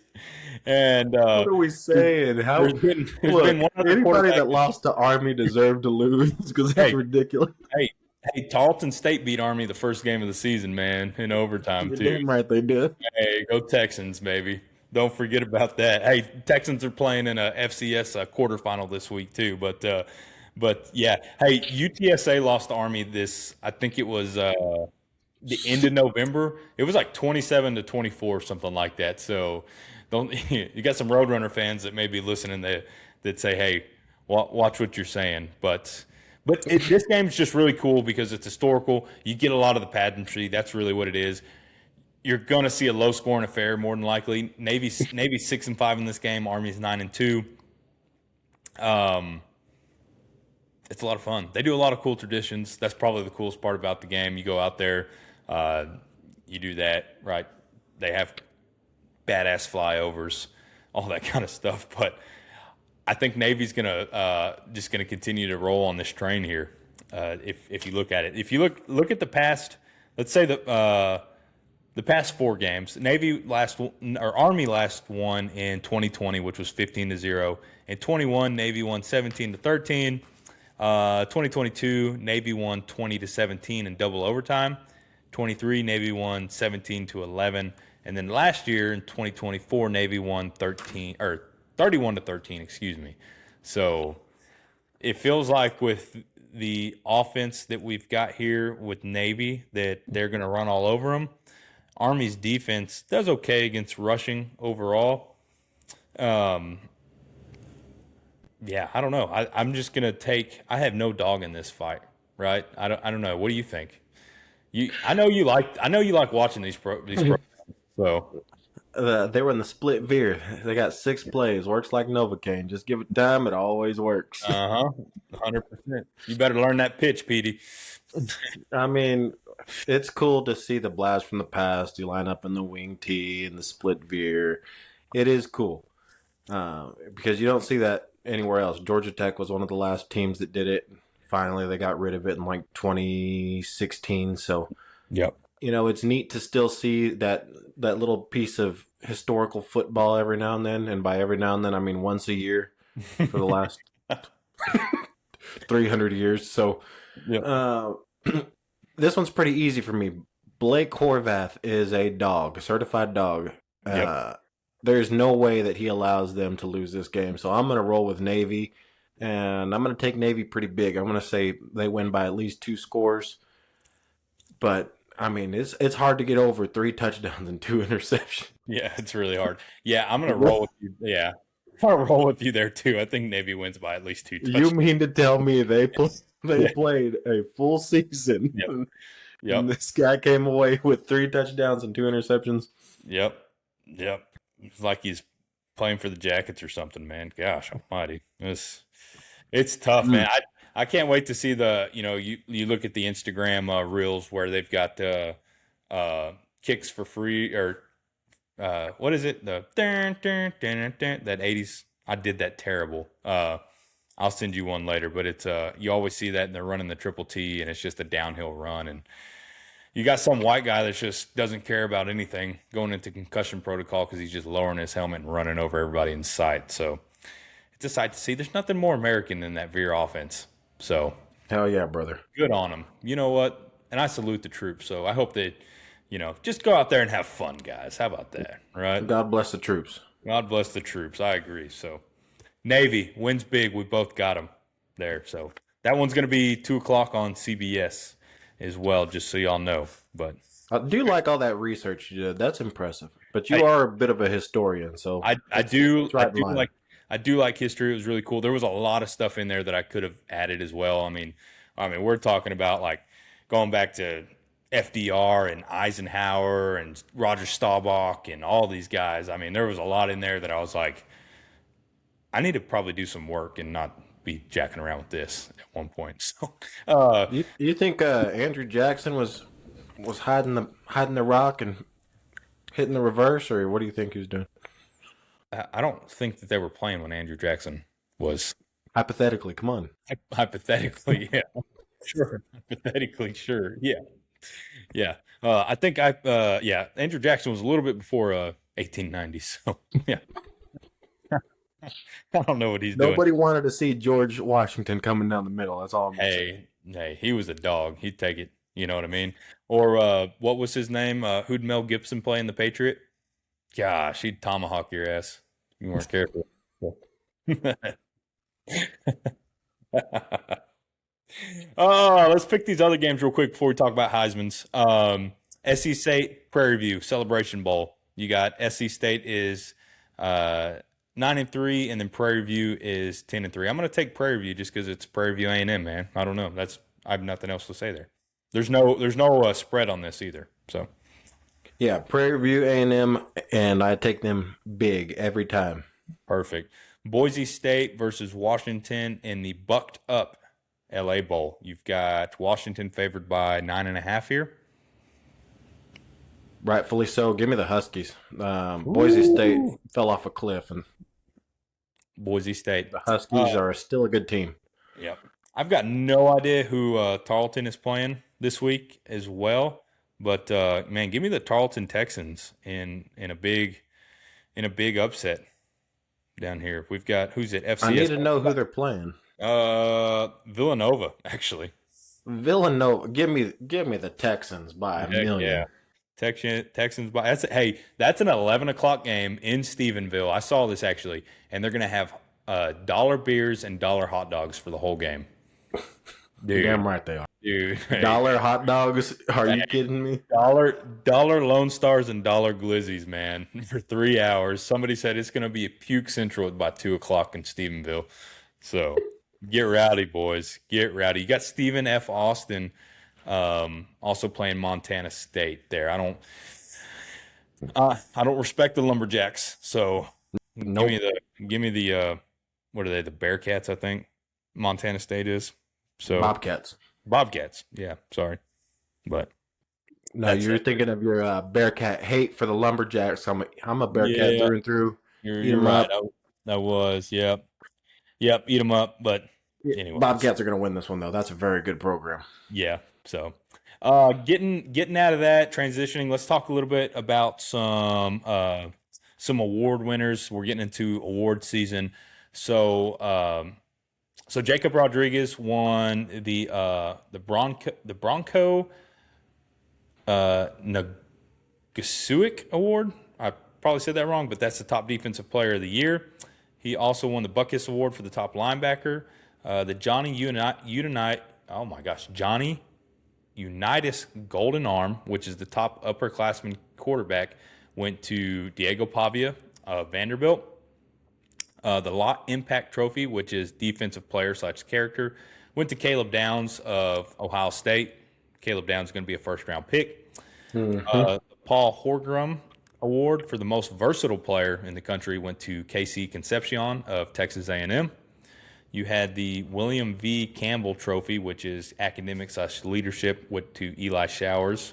And What are we saying? there's been one other Anybody quarterback. that lost to Army deserved to lose because that's Hey, ridiculous. hey, Tarleton State beat Army the first game of the season, man, in overtime You're too. damn right they did. Hey, go Texans, baby. Don't forget about that. Hey, Texans are playing in a FCS quarterfinal this week too. But yeah. Hey, UTSA lost to Army this. I think it was the end of November. It was like 27-24, something like that. So don't you got some Roadrunner fans that may be listening that say, hey, watch what you're saying. But this game's just really cool because it's historical. You get a lot of the pageantry. That's really what it is. You're going to see a low scoring affair more than likely. Navy's 6-5 in this game. Army's 9-2. It's a lot of fun. They do a lot of cool traditions. That's probably the coolest part about the game. You go out there, you do that, right? They have badass flyovers, all that kind of stuff. But I think Navy's just gonna continue to roll on this train here. If you look at it, if you look at the past, let's say the past 4 games, Army last won in 2020, which was 15-0. In 21, Navy won 17-13. 2022, Navy won 20-17 in double overtime. 23, Navy won 17-11. And then last year in 2024, Navy won 31-13, excuse me. So it feels like with the offense that we've got here with Navy that they're going to run all over them. Army's defense does okay against rushing overall. Yeah, I don't know. I'm just gonna take. I have no dog in this fight, right? I don't know. What do you think? I know you like watching these programs. So They were in the split veer. They got 6 plays. Works like Novocaine. Just give it time. It always works. 100%. You better learn that pitch, Petey. I mean, it's cool to see the blast from the past. You line up in the wing tee and the split veer. It is cool because you don't see that anywhere else. Georgia Tech was one of the last teams that did it. Finally, they got rid of it in like 2016. So, yep. It's neat to still see that little piece of historical football every now and then. And by every now and then, I mean once a year for the last 300 years. So, Yep. This one's pretty easy for me. Blake Horvath is a dog, a certified dog. Yep. There's no way that he allows them to lose this game. So I'm going to roll with Navy, and I'm going to take Navy pretty big. I'm going to say they win by at least 2 scores. But, I mean, it's hard to get over 3 touchdowns and 2 interceptions. Yeah, it's really hard. Yeah, I'm going to roll with you. Yeah, I'm going to roll with you there, too. I think Navy wins by at least 2 touchdowns. You mean to tell me they played a full season? Yep. And this guy came away with 3 touchdowns and 2 interceptions? Yep. It's like he's playing for the Jackets or something, man. Gosh almighty. It's tough, man. I can't wait to see you look at the Instagram reels where they've got kicks for free or what is it? The that 80s. I did that terrible. I'll send you one later, but it's you always see that and they're running the triple T and it's just a downhill run and you got some white guy that just doesn't care about anything going into concussion protocol because he's just lowering his helmet and running over everybody in sight. So it's a sight to see. There's nothing more American than that veer offense. So hell yeah, brother. Good on them. You know what? And I salute the troops. So I hope that, just go out there and have fun, guys. How about that? Right? God bless the troops. God bless the troops. I agree. So Navy wins big. We both got them there. So that one's going to be 2:00 on CBS. As well, just so y'all know. But I do like all that research you did. That's impressive. But you are a bit of a historian, so I do I do like history. It was really cool. There was a lot of stuff in there that I could have added as well. I mean, we're talking about like going back to FDR and Eisenhower and Roger Staubach and all these guys. I mean, there was a lot in there that I was like, I need to probably do some work and not be jacking around with this at one point. So, You think Andrew Jackson was hiding the rock and hitting the reverse, or what do you think he was doing? I don't think that they were playing when Andrew Jackson was Hypothetically, come on. hypothetically, yeah, sure, hypothetically, sure, yeah, yeah. I think yeah, Andrew Jackson was a little bit before 1890, so yeah, I don't know what he's doing. Nobody wanted to see George Washington coming down the middle. That's all I'm gonna say. Hey, he was a dog. He'd take it. You know what I mean? Or what was his name? Who'd Mel Gibson play in The Patriot? Gosh, he'd tomahawk your ass. You weren't careful. Oh, let's pick these other games real quick before we talk about Heisman's. SC State Prairie View Celebration Bowl. You got SC State is 9-3, and then Prairie View is 10-3. I'm going to take Prairie View just because it's Prairie View A&M, man. I don't know. I have nothing else to say there. There's no spread on this either. So Yeah, Prairie View A&M, and I take them big every time. perfect. Boise State versus Washington in the bucked up LA Bowl. You've got Washington favored by 9.5 here. Rightfully so. Give me the Huskies. Boise State fell off a cliff, and Boise State. the Huskies are still a good team. Yep. I've got no idea who Tarleton is playing this week as well, but man, give me the Tarleton Texans in a big upset down here. We've got who's it? FCS. I need to know who they're playing. Villanova actually. Villanova. Give me the Texans by a Heck million. yeah. Texans by that's an 11 o'clock game in Stephenville. I saw this actually, and they're gonna have dollar beers and dollar hot dogs for the whole game. Dude, Damn right they are. dude, Dollar hot dogs? Are you kidding me? dollar Lone Stars and dollar Glizzies, man, for 3 hours. Somebody said it's gonna be a puke central by 2 o'clock in Stephenville. So get rowdy, boys. Get rowdy. You got Stephen F. Austin. Also playing Montana State there. I don't respect the Lumberjacks. So Nope. give me the what are they? The Bearcats, I think Montana State is. So Bobcats. Bobcats. Yeah, sorry, but No, That's you're it. thinking of your Bearcat hate for the Lumberjacks. I'm a Bearcat Yeah. through and through. you're Eat 'em right. up. I was. Yep. Eat them up. But anyway, Bobcats are going to win this one, though. That's a very good program. yeah. So, getting out of that, transitioning. Let's talk a little bit about some award winners. We're getting into award season. So, so Jacob Rodriguez won the Bronco Nagasuik Award. I probably said that wrong, but that's the top defensive player of the year. He also won the Buckus Award for the top linebacker. The Johnny Unitas Golden Arm, which is the top upperclassman quarterback, went to Diego Pavia of Vanderbilt. The Lot Impact Trophy, which is defensive player / character, went to Caleb Downs of Ohio State. Caleb Downs is going to be a first-round pick. Paul Horgram Award for the most versatile player in the country went to KC Concepcion of Texas A&M. You had the William V. Campbell Trophy, which is academic / leadership, went to Eli Stowers,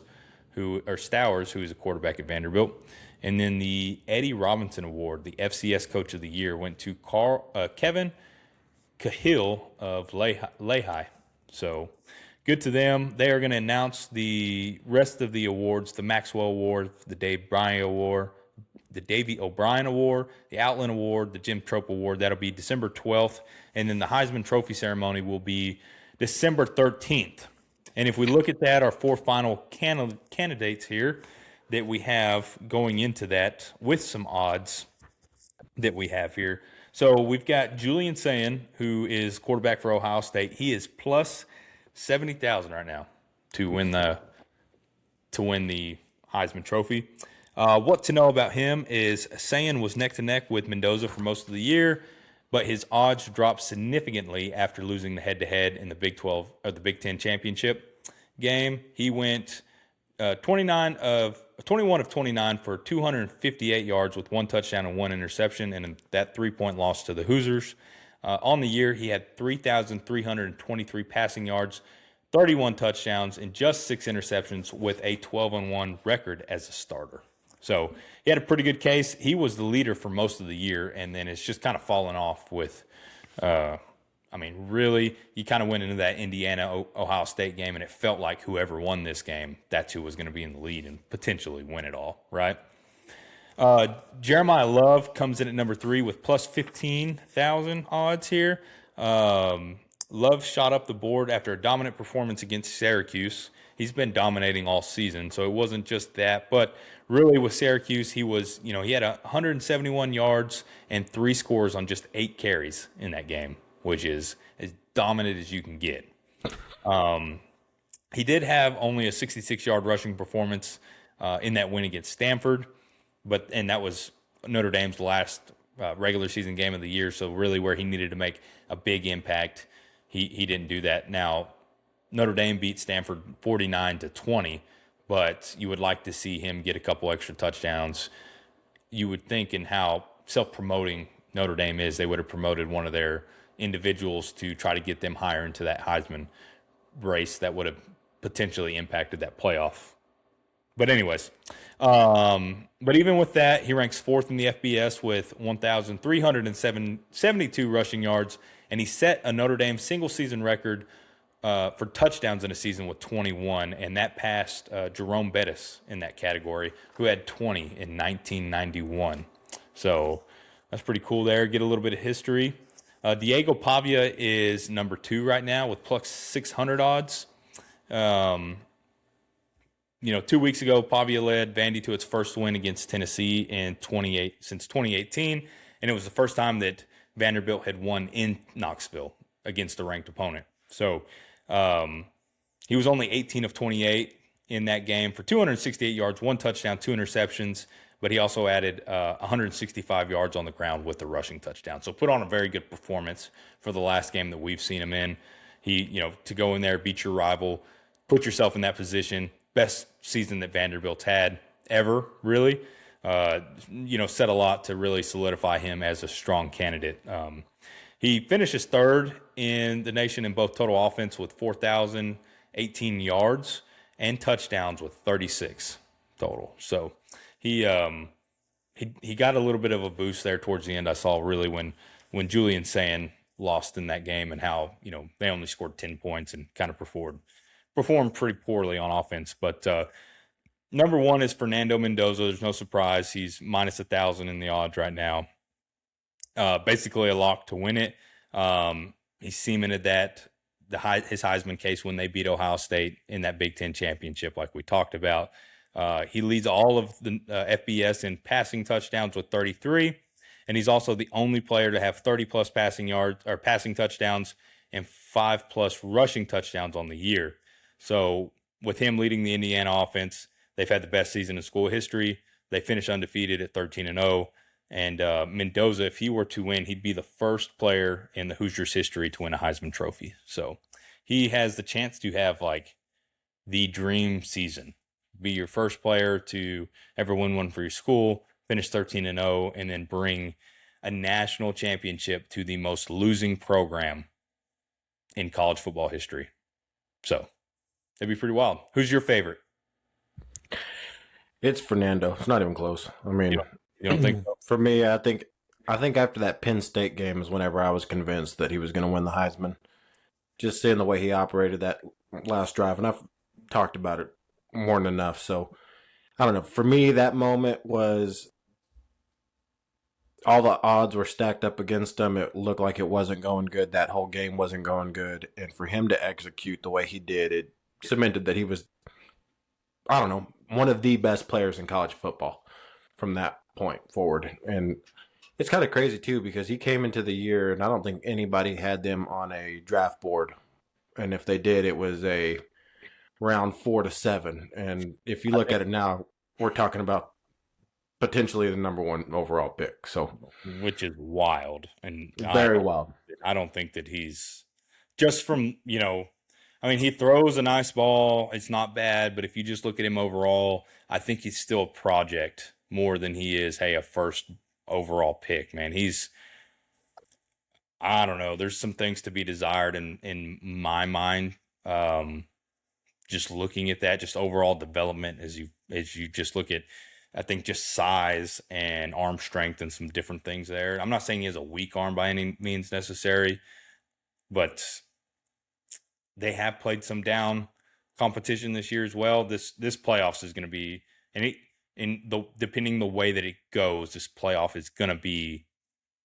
who is a quarterback at Vanderbilt. And then the Eddie Robinson Award, the FCS Coach of the Year, went to Kevin Cahill of Lehigh. So good to them. They are going to announce the rest of the awards: the Maxwell Award, the Dave Bryan Award, the Davey O'Brien Award, the Outland Award, the Jim Trope Award. That'll be December 12th. And then the Heisman Trophy ceremony will be December 13th. And if we look at that, our four final candidates here that we have going into that with some odds that we have here. So we've got Julian Sayin, who is quarterback for Ohio State. He is plus 70,000 right now to win the Heisman Trophy. What to know about him is Sayin was neck to neck with Mendoza for most of the year. but his odds dropped significantly after losing the head-to-head in the Big 12 or the Big 10 championship game. He went 21 of 29 for 258 yards with 1 touchdown and 1 interception, and that 3-point loss to the Hoosiers. On the year, he had 3,323 passing yards, 31 touchdowns, and just 6 interceptions with a 12-1 record as a starter. So he had a pretty good case. He was the leader for most of the year, and then it's just kind of fallen off with, really, you kind of went into that Indiana-Ohio State game, and it felt like whoever won this game, that's who was going to be in the lead and potentially win it all, right? Jeremiah Love comes in at number 3 with plus 15,000 odds here. Love shot up the board after a dominant performance against Syracuse. He's been dominating all season, so it wasn't just that. But really with Syracuse, he had 171 yards and 3 scores on just 8 carries in that game, which is as dominant as you can get. He did have only a 66-yard rushing performance in that win against Stanford, and that was Notre Dame's last regular season game of the year, so really where he needed to make a big impact, he didn't do that. Now, Notre Dame beat Stanford 49-20, but you would like to see him get a couple extra touchdowns. You would think in how self-promoting Notre Dame is, they would have promoted one of their individuals to try to get them higher into that Heisman race that would have potentially impacted that playoff. But anyways, but even with that, he ranks 4th in the FBS with 1,372 rushing yards, and he set a Notre Dame single-season record for touchdowns in a season with 21, and that passed Jerome Bettis in that category, who had 20 in 1991. So that's pretty cool there. Get a little bit of history. Diego Pavia is number 2 right now with plus 600 odds. 2 weeks ago, Pavia led Vandy to its first win against Tennessee since 2018, and it was the first time that Vanderbilt had won in Knoxville against a ranked opponent. So he was only 18 of 28 in that game for 268 yards, 1 touchdown, 2 interceptions, but he also added 165 yards on the ground with the rushing touchdown. So put on a very good performance for the last game that we've seen him in. He, to go in there, beat your rival, put yourself in that position. Best season that Vanderbilt's had ever, really. Said a lot to really solidify him as a strong candidate. He finishes 3rd in the nation in both total offense with 4,018 yards and touchdowns with 36 total. So he got a little bit of a boost there towards the end. I saw really when Julian Sand lost in that game and how they only scored 10 points and kind of performed pretty poorly on offense. But number 1 is Fernando Mendoza. There's no surprise. He's minus 1,000 in the odds right now. Basically a lock to win it. He cemented his Heisman case when they beat Ohio State in that Big Ten championship, like we talked about. He leads all of the FBS in passing touchdowns with 33, and he's also the only player to have 30-plus passing yards or passing touchdowns and 5-plus rushing touchdowns on the year. So with him leading the Indiana offense, they've had the best season in school history. They finished undefeated at 13-0. And Mendoza, if he were to win, he'd be the first player in the Hoosiers' history to win a Heisman Trophy. So he has the chance to have the dream season. Be your first player to ever win one for your school, finish 13-0, and then bring a national championship to the most losing program in college football history. So that'd be pretty wild. Who's your favorite? It's Fernando. It's not even close. I mean, you don't think so? For me, I think after that Penn State game is whenever I was convinced that he was going to win the Heisman. Just seeing the way he operated that last drive, and I've talked about it more than enough. So I don't know. For me, that moment was all the odds were stacked up against him. It looked like it wasn't going good. That whole game wasn't going good. And for him to execute the way he did, it cemented that he was, I don't know, one of the best players in college football from that point forward. And it's kind of crazy, too, because he came into the year, and I don't think anybody had them on a draft board. And if they did, it was a round 4 to 7. And if you look at it now, we're talking about potentially the number 1 overall pick. So which is wild. And very wild. I don't think that he's just from, I mean, he throws a nice ball. It's not bad, but if you just look at him overall, I think he's still a project more than he is, hey, a first overall pick, man. I don't know. There's some things to be desired in my mind. Just looking at that, just overall development as you just look at, I think just size and arm strength and some different things there. I'm not saying he has a weak arm by any means necessary, but they have played some down competition this year as well. This playoffs is going to be, depending the way that it goes, this playoff is going to be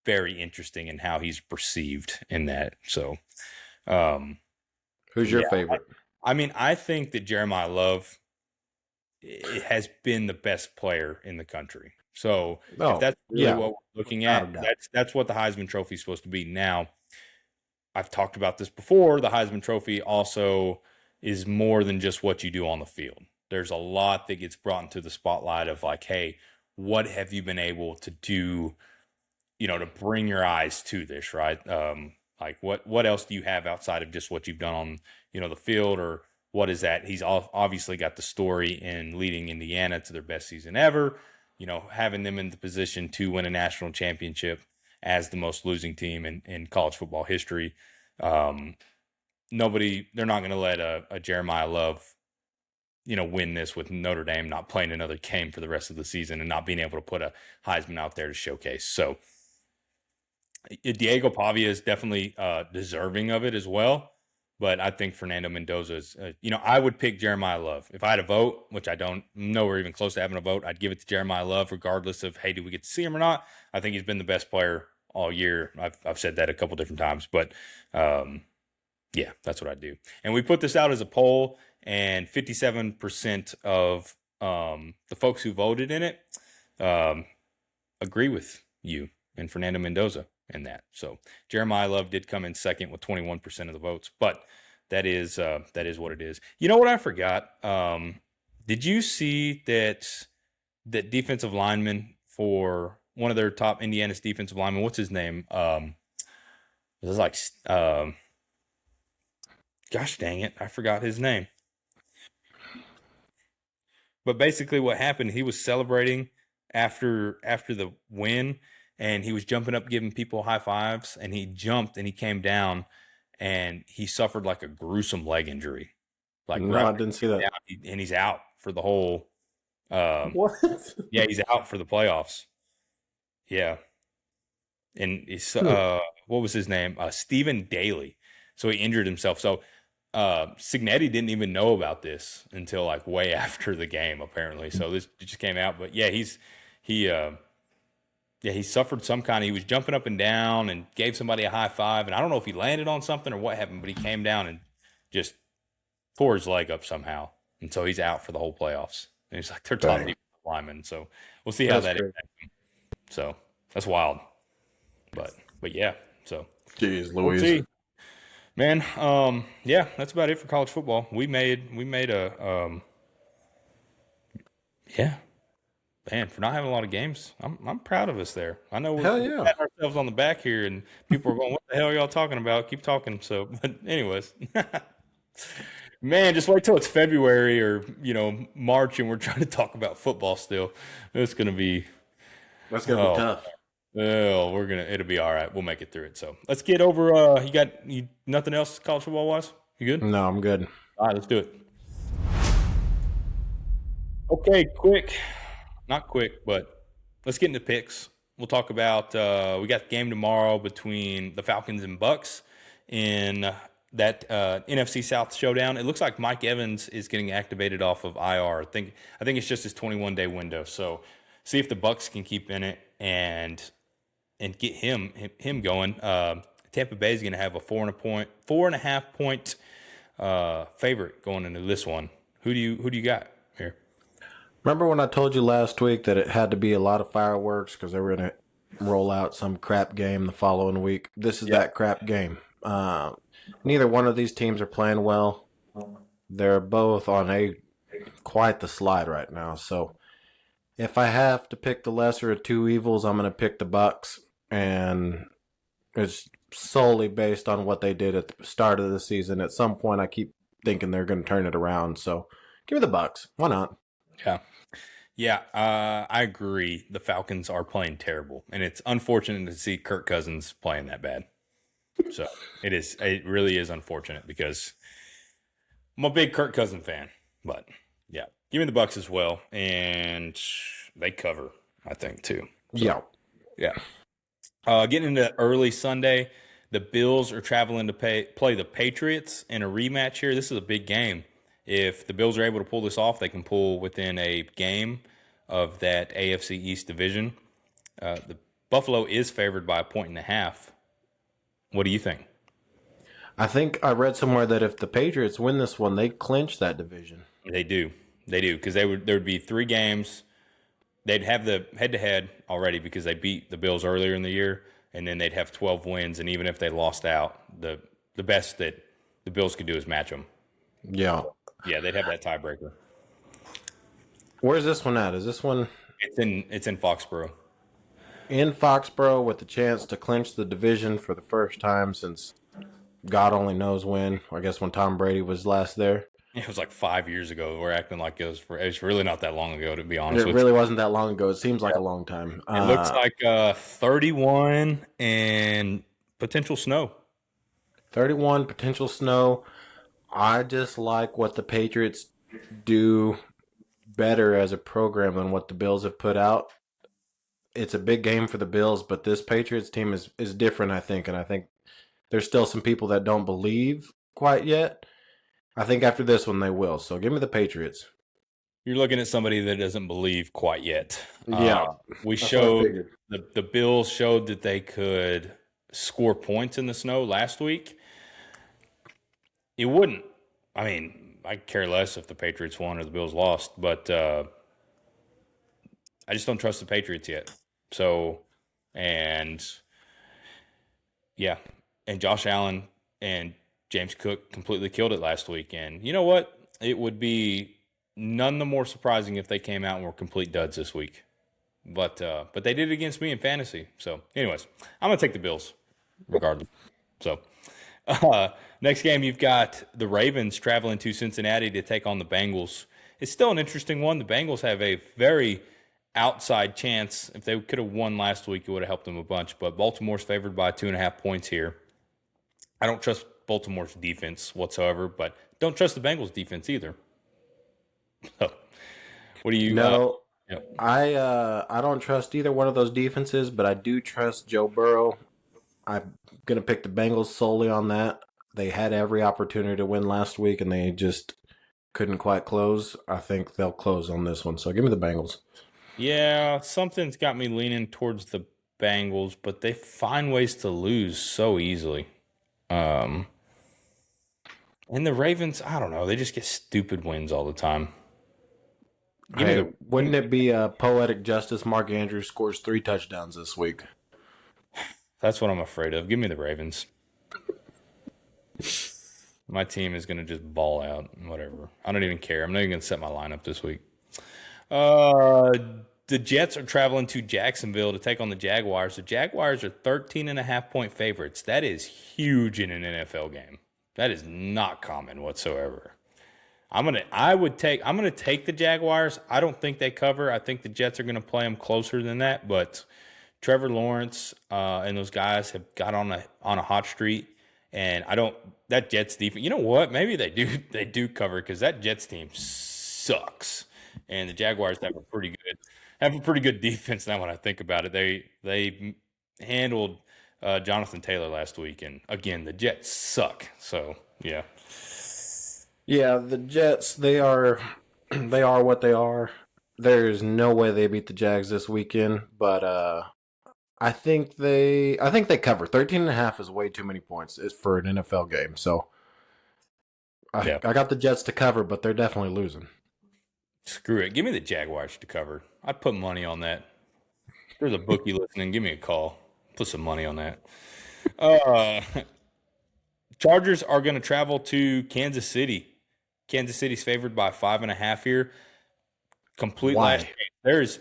very interesting in how he's perceived in that. So, who's your favorite? I mean, I think that Jeremiah Love has been the best player in the country. So if that's really what we're looking at, that's what the Heisman Trophy is supposed to be. Now, I've talked about this before. The Heisman Trophy also is more than just what you do on the field. There's a lot that gets brought into the spotlight of like, hey, what have you been able to do, to bring your eyes to this, right? Like what else do you have outside of just what you've done on, the field, or what is that? He's obviously got the story in leading Indiana to their best season ever, having them in the position to win a national championship as the most losing team in college football history. They're not going to let a Jeremiah Love, win this with Notre Dame not playing another game for the rest of the season and not being able to put a Heisman out there to showcase. So Diego Pavia is definitely deserving of it as well. But I think Fernando Mendoza is, I would pick Jeremiah Love. If I had a vote, which I don't know we're even close to having a vote, I'd give it to Jeremiah Love regardless of, hey, do we get to see him or not? I think he's been the best player all year. I've said that a couple different times. But, yeah, that's what I do. And we put this out as a poll, and 57% of the folks who voted in it agree with you and Fernando Mendoza in that. So Jeremiah Love did come in second with 21% of the votes, but that is what it is. You know what I forgot? Did you see that defensive lineman for one of their top Indiana's defensive linemen? What's his name? It was like, gosh dang it, I forgot his name. But basically, what happened? He was celebrating after the win, and he was jumping up, giving people high fives, and he jumped and he came down, and he suffered like a gruesome leg injury. Like, no, I didn't see that. And he's out for the whole. What? Yeah, he's out for the playoffs. Yeah, and he's what was his name? Stephen Daly. So he injured himself. So Signetti didn't even know about this until like way after the game, apparently. So this just came out. But yeah, he suffered some kind of, he was jumping up and down and gave somebody a high five. And I don't know if he landed on something or what happened, but he came down and just tore his leg up somehow. And so he's out for the whole playoffs. And he's like, they're top defensive linemen. So we'll see how that impacts him. So that's wild. But yeah, so. Jeez Louise. We'll see. Man, yeah, that's about it for college football. We made a, yeah. Man, for not having a lot of games, I'm proud of us there. I know we're patting ourselves on the back here, and people are going, "What the hell are y'all talking about?" Keep talking. So, but anyways, man, just wait till it's February or March, and we're trying to talk about football still. It's gonna be be tough. Well, it'll be all right. We'll make it through it. So let's get over. You got nothing else college football wise? You good? No, I'm good. All right, let's do it. Okay, not quick, but let's get into picks. We'll talk about we got the game tomorrow between the Falcons and Bucks in that NFC South showdown. It looks like Mike Evans is getting activated off of IR. I think it's just his 21-day window. So see if the Bucks can keep in it and get him going. Tampa Bay is going to have a 4.5 point favorite going into this one. Who do you got here? Remember when I told you last week that it had to be a lot of fireworks because they were going to roll out some crap game the following week? This is that crap game. Neither one of these teams are playing well. They're both on quite the slide right now. So If I have to pick the lesser of two evils, I'm going to pick the Bucks, and it's solely based on what they did at the start of the season. At some point, I keep thinking they're going to turn it around. So give me the Bucks. Why not? Yeah. Yeah, I agree. The Falcons are playing terrible, and it's unfortunate to see Kirk Cousins playing that bad. So it is. It really is unfortunate because I'm a big Kirk Cousins fan. But yeah, give me the Bucks as well, and they cover, I think, too. So, Yeah. yeah. Getting into early Sunday, the Bills are traveling to play the Patriots in a rematch here. This is a big game. If the Bills are able to pull this off, they can pull within a game of that AFC East division. The Buffalo is favored by 1.5. What do you think? I think I read somewhere that if the Patriots win this one, they clinch that division. They do, because there would be 3 games. They'd have the head-to-head already because they beat the Bills earlier in the year, and then they'd have 12 wins. And even if they lost out, the best that the Bills could do is match them. Yeah. Yeah, they'd have that tiebreaker. Where's this one at? Is this one It's in Foxborough. in Foxborough with the chance to clinch the division for the first time since God only knows when? I guess when Tom Brady was last there. It was like 5 years ago. We're acting like it's really not that long ago, to be honest It with really wasn't that long ago. It seems like a long time. you. It looks like 31 and potential snow. 31 potential snow. I just like what the Patriots do better as a program than what the Bills have put out. It's a big game for the Bills, but this Patriots team is different, I think, and I think there's still some people that don't believe quite yet. I think after this one they will. So give me the Patriots. You're looking at somebody that doesn't believe quite yet. Yeah, We that's what I showed figured. the Bills showed that they could score points in the snow last week. It wouldn't. I mean, I care less if the Patriots won or the Bills lost, but I just don't trust the Patriots yet. So, and yeah, and Josh Allen and James Cook completely killed it last week. And you know what? It would be none the more surprising if they came out and were complete duds this week. But they did it against me in fantasy. So, anyways, I'm gonna take the Bills, regardless. So, next game you've got the Ravens traveling to Cincinnati to take on the Bengals. It's still an interesting one. The Bengals have a very outside chance. If they could have won last week, it would have helped them a bunch. But Baltimore's favored by 2.5 points here. I don't trust Baltimore's defense whatsoever, but don't trust the Bengals defense either. So, what do you? No, Yeah. I don't trust either one of those defenses, but I do trust Joe Burrow. I'm gonna pick the Bengals solely on that. They had every opportunity to win last week, and they just couldn't quite close. I think they'll close on this one. So give me the Bengals. Yeah, something's got me leaning towards the Bengals, but they find ways to lose so easily. Um, and the Ravens, I don't know, they just get stupid wins all the time. Give me Hey, the. wouldn't it be poetic justice? Mark Andrews scores 3 touchdowns this week. That's what I'm afraid of. Give me the Ravens. My team is going to just ball out. Whatever. I don't even care. I'm not even going to set my lineup this week. Uh, the Jets are traveling to Jacksonville to take on the Jaguars. The Jaguars are 13.5 point favorites. That is huge in an NFL game. That is not common whatsoever. I'm gonna take the Jaguars. I don't think they cover. I think the Jets are gonna play them closer than that. But Trevor Lawrence and those guys have got on a hot streak, and I don't that Jets defense. You know what? Maybe they do cover because that Jets team sucks, and the Jaguars have a pretty good defense. Now when I think about it, they handled Jonathan Taylor last week, and again the Jets suck. So yeah. Yeah, the Jets, they are they are what they are. There's no way they beat the Jags this weekend, but I think they cover. 13.5 is way too many points for an NFL game. So Yeah. I got the Jets to cover, but they're definitely losing. Screw it. Give me the Jaguars to cover. I'd put money on that. If there's a bookie listening, give me a call. Put some money on that. Uh, Chargers are going to travel to Kansas City. Kansas City's favored by 5.5 here. Complete Why? last chance. There is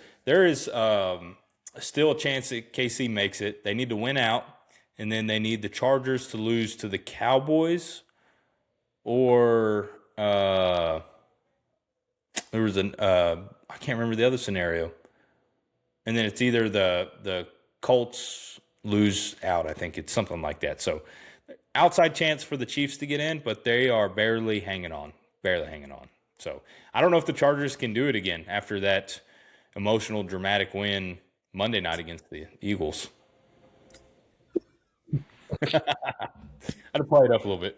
still a chance that KC makes it. They need to win out, and then they need the Chargers to lose to the Cowboys, or there was I can't remember the other scenario. And then it's either the Colts lose out. I think it's something like that. So outside chance for the Chiefs to get in, but they are barely hanging on. Barely hanging on. So I don't know if the Chargers can do it again after that emotional, dramatic win Monday night against the Eagles. I had to play it up a little bit.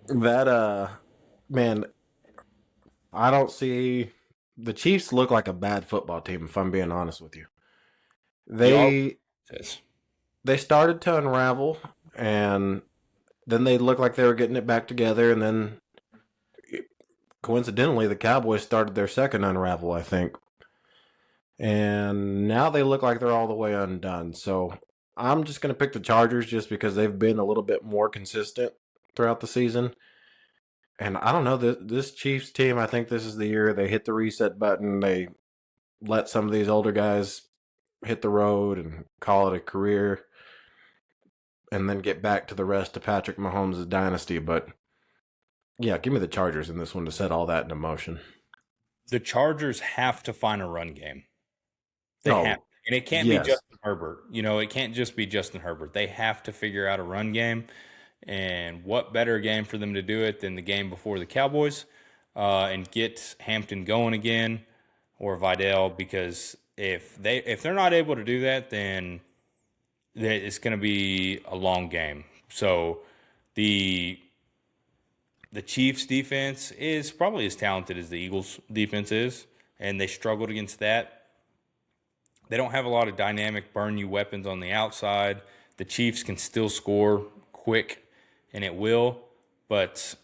That man, I don't see the Chiefs look like a bad football team. If I'm being honest with you, they they started to unravel, and then they looked like they were getting it back together, and then coincidentally, the Cowboys started their second unravel, I think. And now they look like they're all the way undone. So I'm just going to pick the Chargers just because they've been a little bit more consistent throughout the season. And I don't know, this Chiefs team, I think this is the year they hit the reset button. They let some of these older guys hit the road and call it a career and then get back to the rest of Patrick Mahomes' dynasty. But yeah, give me the Chargers in this one to set all that into motion. The Chargers have to find a run game. They have. And it can't be Justin Herbert. It can't just be Justin Herbert. They have to figure out a run game. And what better game for them to do it than the game before the Cowboys and get Hampton going again or Vidal, because if they're not able to do that, then it's going to be a long game. So the Chiefs defense is probably as talented as the Eagles defense is, and they struggled against that. They don't have a lot of dynamic burn you weapons on the outside. The Chiefs can still score quick, and it will, but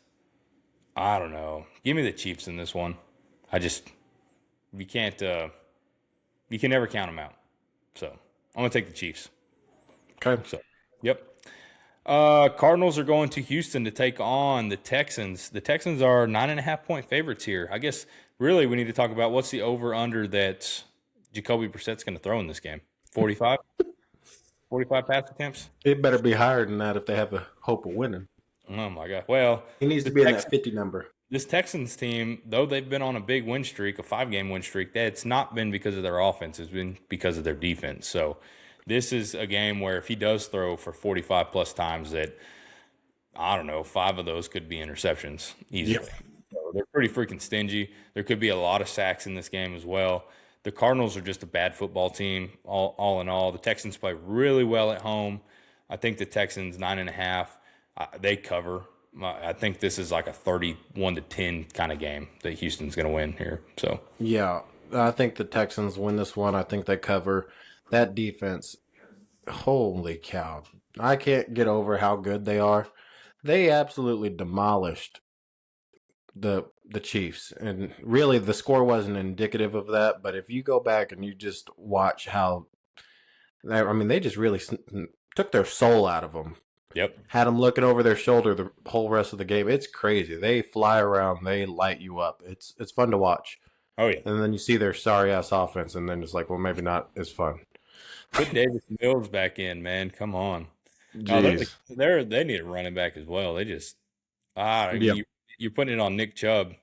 I don't know. Give me the Chiefs in this one. You can never count them out. So I'm going to take the Chiefs. Okay. So, yep. Cardinals are going to Houston to take on the Texans. The Texans are 9.5-point favorites here. I guess really we need to talk about what's the over-under that Jacoby Brissett's going to throw in this game. 45? 45 pass attempts? It better be higher than that if they have a hope of winning. Oh, my God. Well, he needs to be in that 50 number. This Texans team, though they've been on a big win streak, a 5-game win streak, it's not been because of their offense. It's been because of their defense. So this is a game where if he does throw for 45-plus times, that, I don't know, 5 of those could be interceptions easily. Yep. So they're pretty freaking stingy. There could be a lot of sacks in this game as well. The Cardinals are just a bad football team, all in all. The Texans play really well at home. I think the Texans, 9.5, they cover. I think this is like a 31-10 kind of game that Houston's going to win here. So yeah, I think the Texans win this one. I think they cover. That defense, holy cow. I can't get over how good they are. They absolutely demolished the Chiefs. And really, the score wasn't indicative of that. But if you go back and you just watch how, they just really took their soul out of them. Yep. Had them looking over their shoulder the whole rest of the game. It's crazy. They fly around. They light you up. It's fun to watch. Oh, yeah. And then you see their sorry-ass offense, and then it's like, well, maybe not as fun. Put Davis Mills back in, man. Come on. Jeez. They need a running back as well. They just you're putting it on Nick Chubb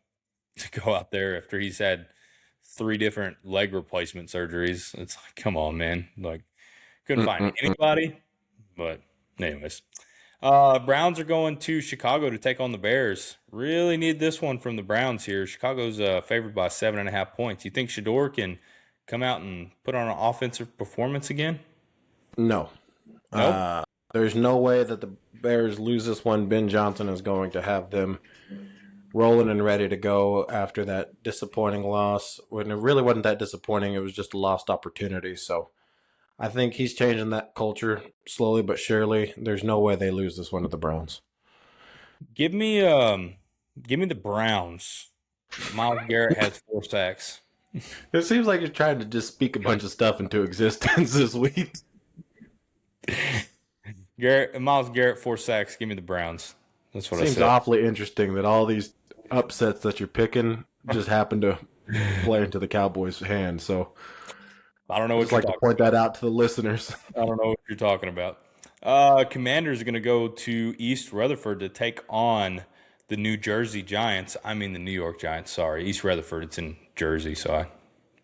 to go out there after he's had 3 different leg replacement surgeries. It's like, come on, man. Like, couldn't find anybody. But anyways, Browns are going to Chicago to take on the Bears. Really need this one from the Browns here. Chicago's favored by 7.5 points. You think Shador can come out and put on an offensive performance again? No. Nope. There's no way that the Bears lose this one. Ben Johnson is going to have them rolling and ready to go after that disappointing loss. When it really wasn't that disappointing, it was just a lost opportunity. So I think he's changing that culture slowly but surely. There's no way they lose this one to the Browns. Give me the Browns. Myles Garrett has 4 sacks. It seems like you're trying to just speak a bunch of stuff into existence this week. Myles Garrett, 4 sacks. Give me the Browns. That's what I said. Seems awfully interesting that all these upsets that you're picking just happen to play into the Cowboys' hands. So I don't know I what just you're like to talking point about. that out to the listeners. I don't know what you're talking about. Commanders are going to go to East Rutherford to take on the New Jersey Giants. I mean the New York Giants. Sorry, East Rutherford. It's in Jersey,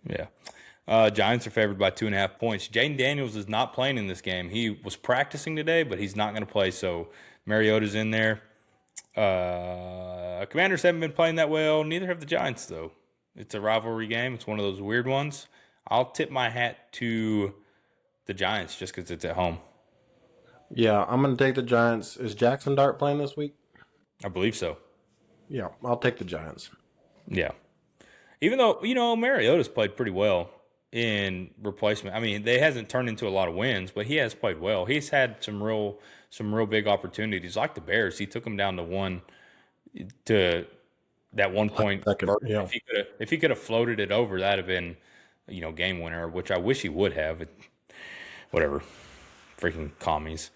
yeah. Giants are favored by 2.5 points. Jaden Daniels is not playing in this game. He was practicing today, but he's not going to play. So Mariota's in there. Commanders haven't been playing that well. Neither have the Giants, though. It's a rivalry game. It's one of those weird ones. I'll tip my hat to the Giants just because it's at home. Yeah, I'm going to take the Giants. Is Jackson Dart playing this week? I believe so. Yeah, I'll take the Giants. Yeah. Even though, Mariota's played pretty well in replacement. I mean, they hasn't turned into a lot of wins, but he has played well. He's had some real big opportunities. Like the Bears, he took them down to that 1 point. Second, yeah. If he could have floated it over, that'd have been, game winner, which I wish he would have. Whatever. Freaking commies.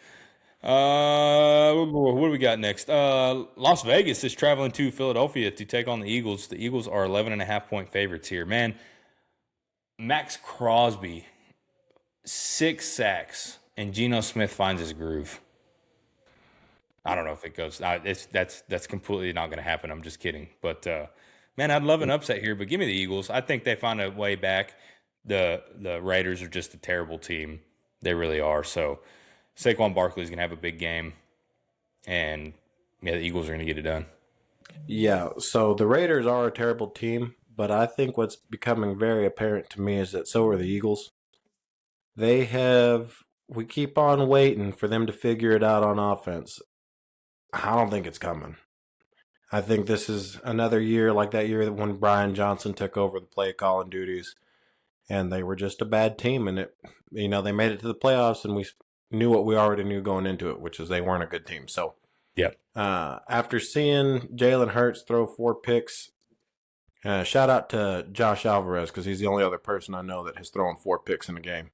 What do we got next? Las Vegas is traveling to Philadelphia to take on the Eagles. The Eagles are 11.5 point favorites here. Man, Max Crosby, 6 sacks, and Geno Smith finds his groove. I don't know if it goes. That's completely not going to happen. I'm just kidding. But man, I'd love an upset here. But give me the Eagles. I think they find a way back. The Raiders are just a terrible team. They really are. So Saquon Barkley's going to have a big game, and the Eagles are going to get it done. Yeah, so the Raiders are a terrible team, but I think what's becoming very apparent to me is that so are the Eagles. We keep on waiting for them to figure it out on offense. I don't think it's coming. I think this is another year like that year when Brian Johnson took over the play calling duties, and they were just a bad team, and they made it to the playoffs, and we knew what we already knew going into it, which is they weren't a good team. So, Yep. after seeing Jalen Hurts throw 4 picks, shout out to Josh Alvarez because he's the only other person I know that has thrown 4 picks in a game.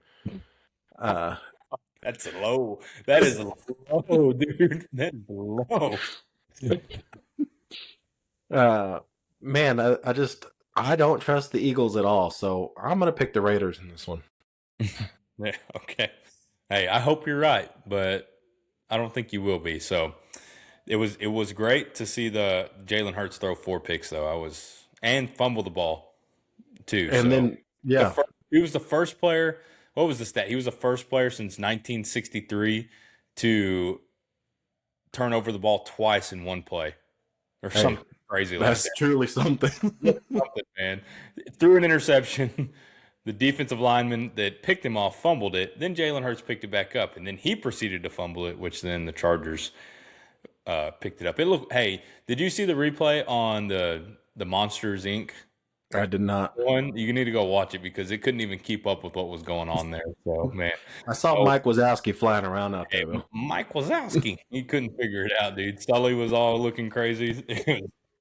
That's low. That is low, dude. That is low. Man, I don't trust the Eagles at all, so I'm gonna pick the Raiders in this one. Yeah, okay. Hey, I hope you're right, but I don't think you will be. So it was great to see the Jalen Hurts throw 4 picks though. And fumble the ball too. And then He was the first player. What was the stat? He was the first player since 1963 to turn over the ball twice in one play, or something crazy like that. That's truly something. Something, man. Threw an interception. The defensive lineman that picked him off fumbled it. Then Jalen Hurts picked it back up, and then he proceeded to fumble it, which then the Chargers picked it up. Hey, did you see the replay on the Monsters Inc. I did not. one? You need to go watch it because it couldn't even keep up with what was going on there. So, man. I saw Mike Wazowski flying around out there, though. Mike Wazowski. He couldn't figure it out, dude. Sully was all looking crazy.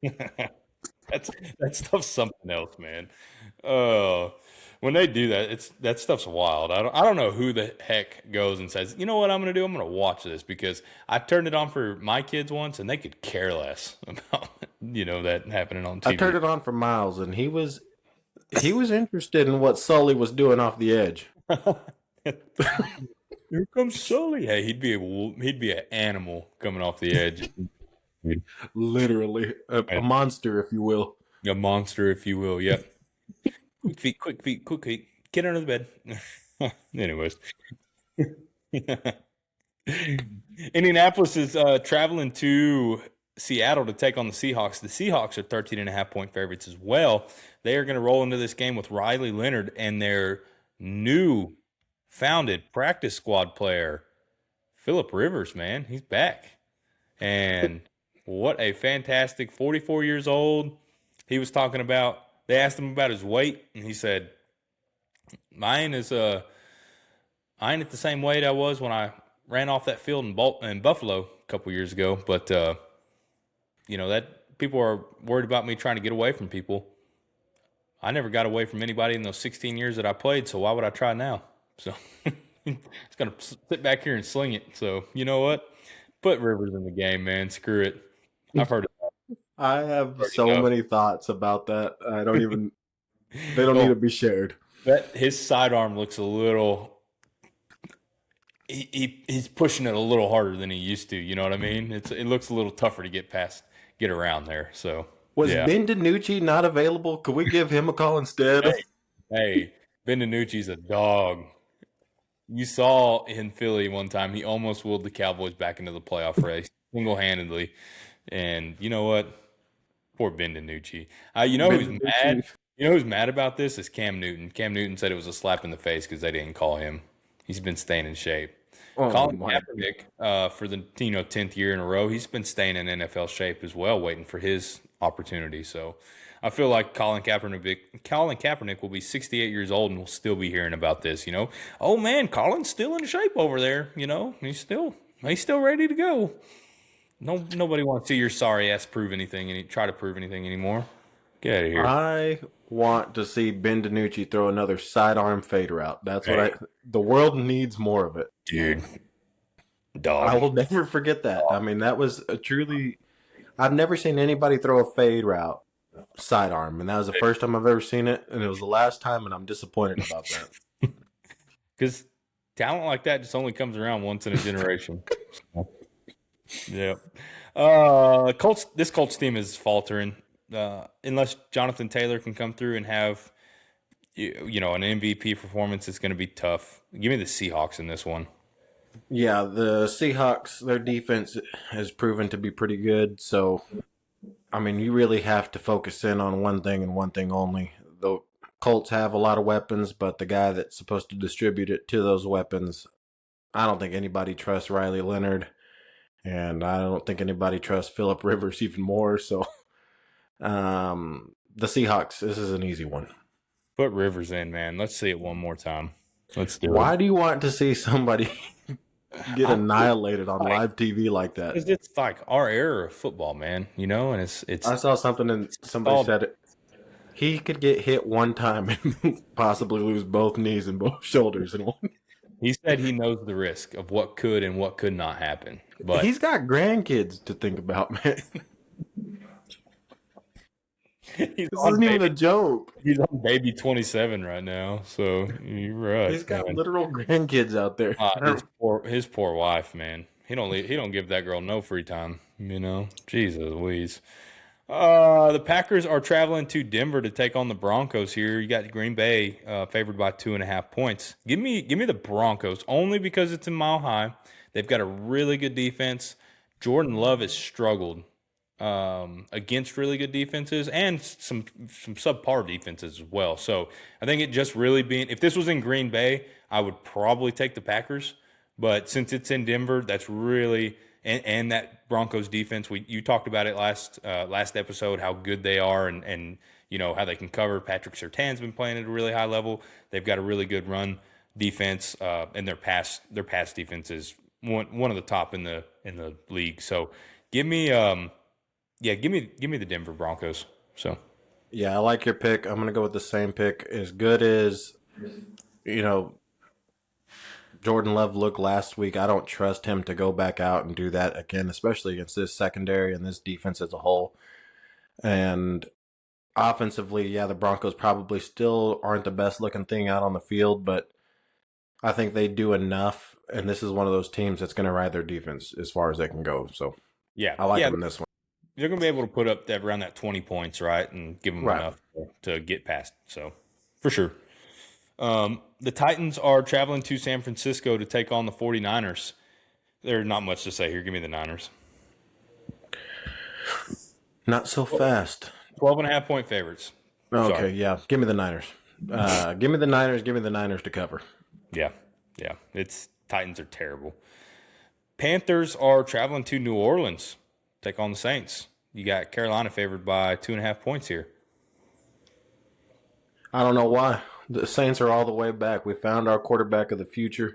That stuff's something else, man. When they do that, that stuff's wild. I don't know who the heck goes and says, you know what I'm going to do? I'm going to watch this because I turned it on for my kids once and they could care less about that happening on TV. I turned it on for Miles and he was interested in what Sully was doing off the edge. Here comes Sully. Hey, he'd be an animal coming off the edge. Literally a monster, if you will. A monster, if you will. Yep. Quick feet. Get under the bed. Anyways. Indianapolis is traveling to Seattle to take on the Seahawks. The Seahawks are 13.5 point favorites as well. They are going to roll into this game with Riley Leonard and their new founded practice squad player, Phillip Rivers, man. He's back. And what a fantastic 44 years old. He was talking about, they asked him about his weight, and he said, I ain't at the same weight I was when I ran off that field in Buffalo a couple years ago. But, that people are worried about me trying to get away from people. I never got away from anybody in those 16 years that I played, so why would I try now? So it's going to sit back here and sling it. So, you know what? Put Rivers in the game, man. Screw it. I've heard it. I have so many thoughts about that. I don't even They don't need to be shared. His sidearm looks a little. He's pushing it a little harder than he used to. You know what I mean? It looks a little tougher to get around there. So Was yeah. Ben DiNucci not available? Could we give him a call instead? Hey, Ben DiNucci's a dog. You saw in Philly one time, he almost willed the Cowboys back into the playoff race single-handedly. And you know what? Poor Ben DiNucci. You know Ben who's DiNucci. mad? You know who's mad about this is Cam Newton. Cam Newton said it was a slap in the face because they didn't call him. He's been staying in shape. Oh Colin my! Kaepernick, for the 10th year in a row, he's been staying in NFL shape as well, waiting for his opportunity. So I feel like Colin Kaepernick will be 68 years old and we'll still be hearing about this. You know, oh man, Colin's still in shape over there. You know, he's still ready to go. Nobody wants to see your sorry ass prove anything and try to prove anything anymore. Get out of here. I want to see Ben DiNucci throw another sidearm fade route. That's Hey. what the world needs more of it. Dude. I Dog. will never forget that. I mean, that was a truly. I've never seen anybody throw a fade route sidearm, and that was the first time I've ever seen it, and it was the last time, and I'm disappointed about that. Because talent like that just only comes around once in a generation. Yeah. This Colts team is faltering. Unless Jonathan Taylor can come through and have, you know, an MVP performance, it's going to be tough. Give me the Seahawks in this one. Yeah, the Seahawks, their defense has proven to be pretty good. So, I mean, you really have to focus in on one thing and one thing only. The Colts have a lot of weapons, but the guy that's supposed to distribute it to those weapons, I don't think anybody trusts Riley Leonard, and I don't think anybody trusts Phillip Rivers even more. So, the Seahawks, this is an easy one. Put Rivers in, man. Let's see it one more time. Let's do Why it. do you want to see somebody get annihilated on live TV like that? Because it's like our era of football, man. You know, and it's. I saw something and somebody said it. He could get hit one time and possibly lose both knees and both shoulders in one. He said he knows the risk of what could and what could not happen. But He's got grandkids to think about, man. this This isn't even a joke. He's on baby 27 right now, so you're right. He's got man. literal grandkids out there. His poor wife, man. He don't give that girl no free time. You know, Jesus Louise. The Packers are traveling to Denver to take on the Broncos here. You got Green Bay favored by 2.5 points. Give me the Broncos only because it's in Mile High. They've got a really good defense. Jordan Love has struggled against really good defenses and some subpar defenses as well. So I think it just really being, if this was in Green Bay, I would probably take the Packers. But since it's in Denver, that's really and that Broncos defense, you talked about it last episode, how good they are and you know how they can cover. Patrick Surtain's been playing at a really high level. They've got a really good run defense, and their pass defense is one of the top in the league. So give me give me the Denver Broncos. So Yeah, I like your pick. I'm going to go with the same pick. As good as, you know, Jordan Love looked last week, I don't trust him to go back out and do that again, especially against this secondary and this defense as a whole. And offensively, yeah, the Broncos probably still aren't the best looking thing out on the field, but I think they do enough. And this is one of those teams that's going to ride their defense as far as they can go. So yeah, I like them in this one. they're going to be able to put up around that 20 points, right, and give them enough to get past. So for sure. The Titans are traveling to San Francisco to take on the 49ers. There's not much to say here. Give me the Niners. Not so fast. 12.5-point favorites. Okay, Sorry. yeah. Give me the Niners. Give me the Niners. Give me the Niners to cover. Yeah. It's Titans are terrible. Panthers are traveling to New Orleans. Take on the Saints. You got Carolina favored by 2.5 points here. I don't know why. The Saints are all the way back. We found our quarterback of the future.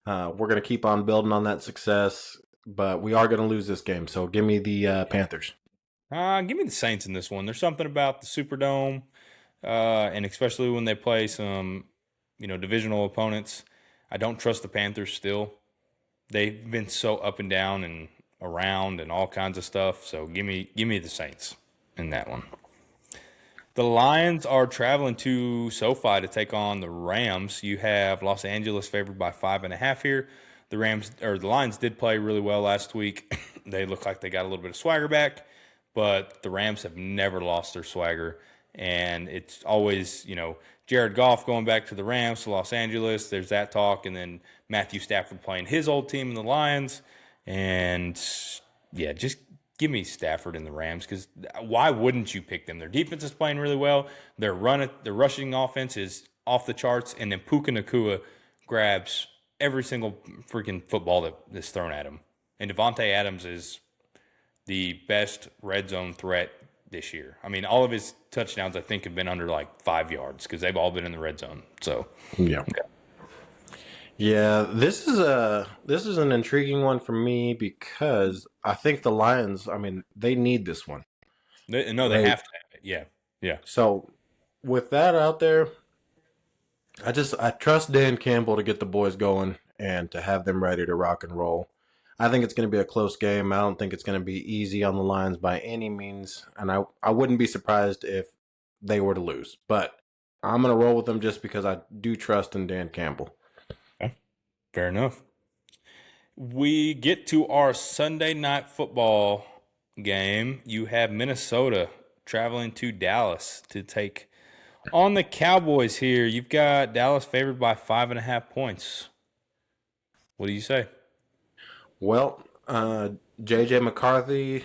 We're going to keep on building on that success, but we are going to lose this game. So give me the Panthers. Give me the Saints in this one. There's something about the Superdome, and especially when they play some, divisional opponents. I don't trust the Panthers still. They've been so up and down and around and all kinds of stuff. So give me the Saints in that one. The Lions are traveling to SoFi to take on the Rams. You have Los Angeles favored by 5.5 here. The Lions did play really well last week. They look like they got a little bit of swagger back, but the Rams have never lost their swagger. And it's always, Jared Goff going back to the Rams to Los Angeles. There's that talk. And then Matthew Stafford playing his old team in the Lions. And yeah, just give me Stafford and the Rams, because why wouldn't you pick them? Their defense is playing really well. Their rushing offense is off the charts. And then Puka Nacua grabs every single freaking football that is thrown at him. And Devontae Adams is the best red zone threat this year. I mean, all of his touchdowns, I think, have been under like 5 yards because they've all been in the red zone. So, yeah. This is an intriguing one for me because I think the Lions. I mean, they need this one. They have to have it. Yeah. So, with that out there, I trust Dan Campbell to get the boys going and to have them ready to rock and roll. I think it's going to be a close game. I don't think it's going to be easy on the Lions by any means, and I wouldn't be surprised if they were to lose. But I'm going to roll with them just because I do trust in Dan Campbell. Okay. Fair enough. We get to our Sunday night football game. You have Minnesota traveling to Dallas to take on the Cowboys here. You've got Dallas favored by 5.5 points. What do you say? Well, J.J. McCarthy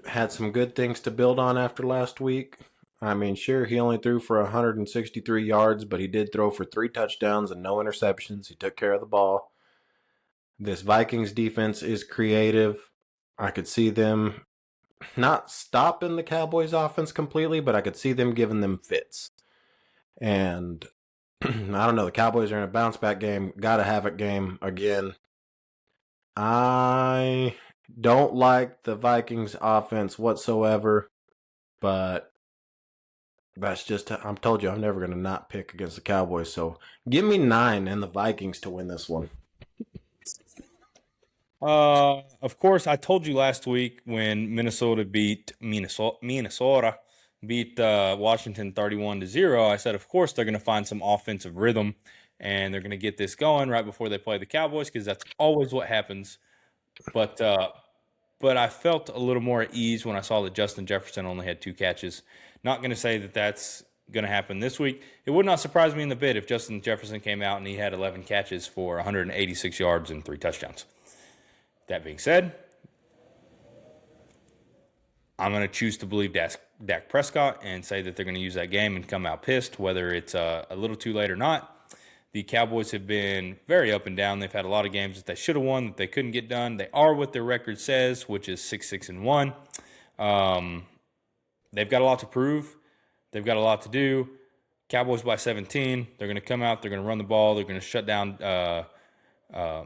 had some good things to build on after last week. I mean, sure, he only threw for 163 yards, but he did throw for 3 touchdowns and no interceptions. He took care of the ball. This Vikings defense is creative. I could see them not stopping the Cowboys offense completely, but I could see them giving them fits. And I don't know, the Cowboys are in a bounce back game, gotta have it game again. I don't like the Vikings offense whatsoever, but that's just, I'm told you I'm never going to not pick against the Cowboys. So give me 9 and the Vikings to win this one. Of course, I told you last week when Minnesota beat Washington 31-0. I said, of course, they're going to find some offensive rhythm and they're going to get this going right before they play the Cowboys, because that's always what happens. But I felt a little more at ease when I saw that Justin Jefferson only had 2 catches. Not going to say that that's going to happen this week. It would not surprise me in the bit if Justin Jefferson came out and he had 11 catches for 186 yards and 3 touchdowns. That being said, I'm going to choose to believe Dak Prescott and say that they're going to use that game and come out pissed, whether it's a little too late or not. The Cowboys have been very up and down. They've had a lot of games that they should have won that they couldn't get done. They are what their record says, which is 6-6-1. They've got a lot to prove. They've got a lot to do. Cowboys by 17. They're going to come out. They're going to run the ball. They're going to shut down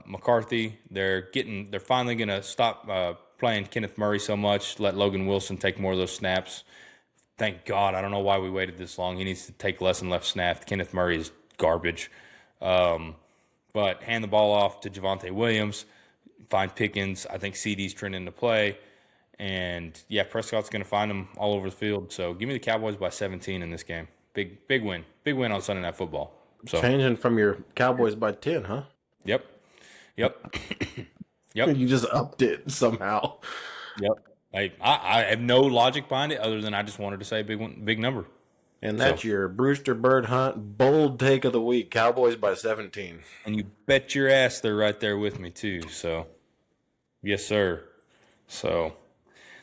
McCarthy. They're finally going to stop playing Kenneth Murray so much. Let Logan Wilson take more of those snaps. Thank God. I don't know why we waited this long. He needs to take less and less snaps. Kenneth Murray is garbage. But hand the ball off to Javonte Williams, find Pickens. I think CD's trending to play. And, yeah, Prescott's going to find them all over the field. So give me the Cowboys by 17 in this game. Big win. Big win on Sunday Night Football. So, changing from your Cowboys by 10, huh? Yep. You just upped it somehow. Yep. I have no logic behind it other than I just wanted to say big number. And that's your Brewster Bird Hunt bold take of the week. Cowboys by 17. And you bet your ass they're right there with me too. So, yes, sir. So,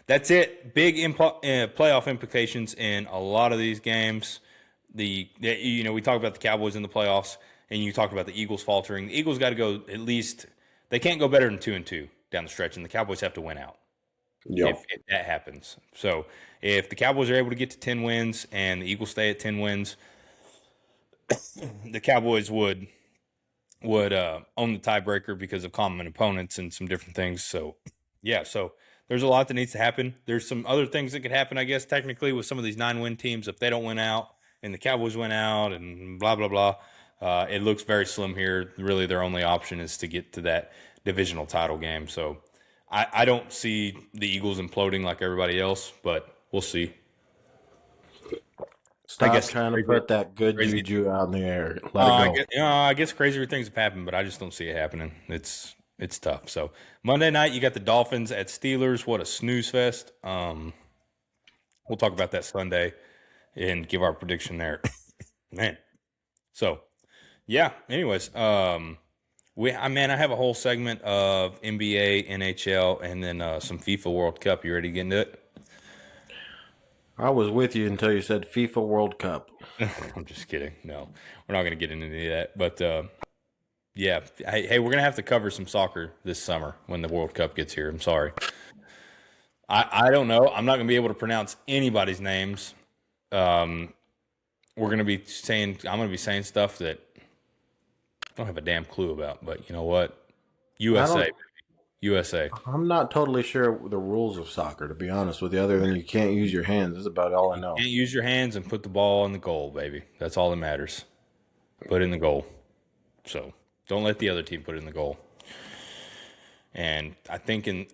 that's it. Big playoff implications in a lot of these games. We talk about the Cowboys in the playoffs, and you talked about the Eagles faltering. The Eagles got to go at least – they can't go better than 2-2 down the stretch, and the Cowboys have to win out. If that happens. So if the Cowboys are able to get to 10 wins and the Eagles stay at 10 wins, the Cowboys would own the tiebreaker because of common opponents and some different things. So, yeah, so there's a lot that needs to happen. There's some other things that could happen, I guess, technically with some of these 9-win teams. If they don't win out and the Cowboys win out and blah, blah, blah, it looks very slim here. Really, their only option is to get to that divisional title game. So, I don't see the Eagles imploding like everybody else, but we'll see. Stop trying to crazy, put that good crazy. juju out in the air. Let it go. I guess crazier things have happened, but I just don't see it happening. It's tough. So Monday night, you got the Dolphins at Steelers. What a snooze fest. We'll talk about that Sunday and give our prediction there. Man. So yeah. Anyways, I have a whole segment of NBA, NHL, and then some FIFA World Cup. You ready to get into it? I was with you until you said FIFA World Cup. I'm just kidding. No, we're not going to get into any of that. But yeah, hey, we're going to have to cover some soccer this summer when the World Cup gets here. I'm sorry. I don't know. I'm not going to be able to pronounce anybody's names. I'm going to be saying stuff that I don't have a damn clue about. But you know what? USA. USA. I'm not totally sure the rules of soccer, to be honest with you, other than you can't use your hands. That's about all I know. Can't use your hands and put the ball in the goal, baby. That's all that matters. Put it in the goal. So don't let the other team put it in the goal. And I think in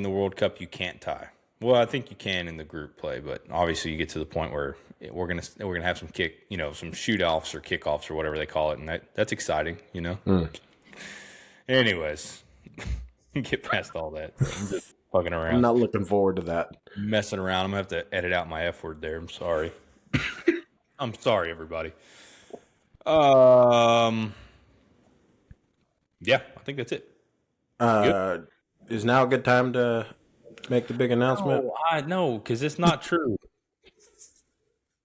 the World Cup you can't tie. Well, I think you can in the group play, but obviously you get to the point where we're gonna have some some shoot-offs or kickoffs or whatever they call it, and that's exciting, you know. Anyways, get past all that. I'm just fucking around. I'm not looking forward to that. Messing around. I'm gonna have to edit out my F word there. I'm sorry. I'm sorry, everybody. Yeah, I think that's it. Is now a good time to make the big announcement? No, because it's not true.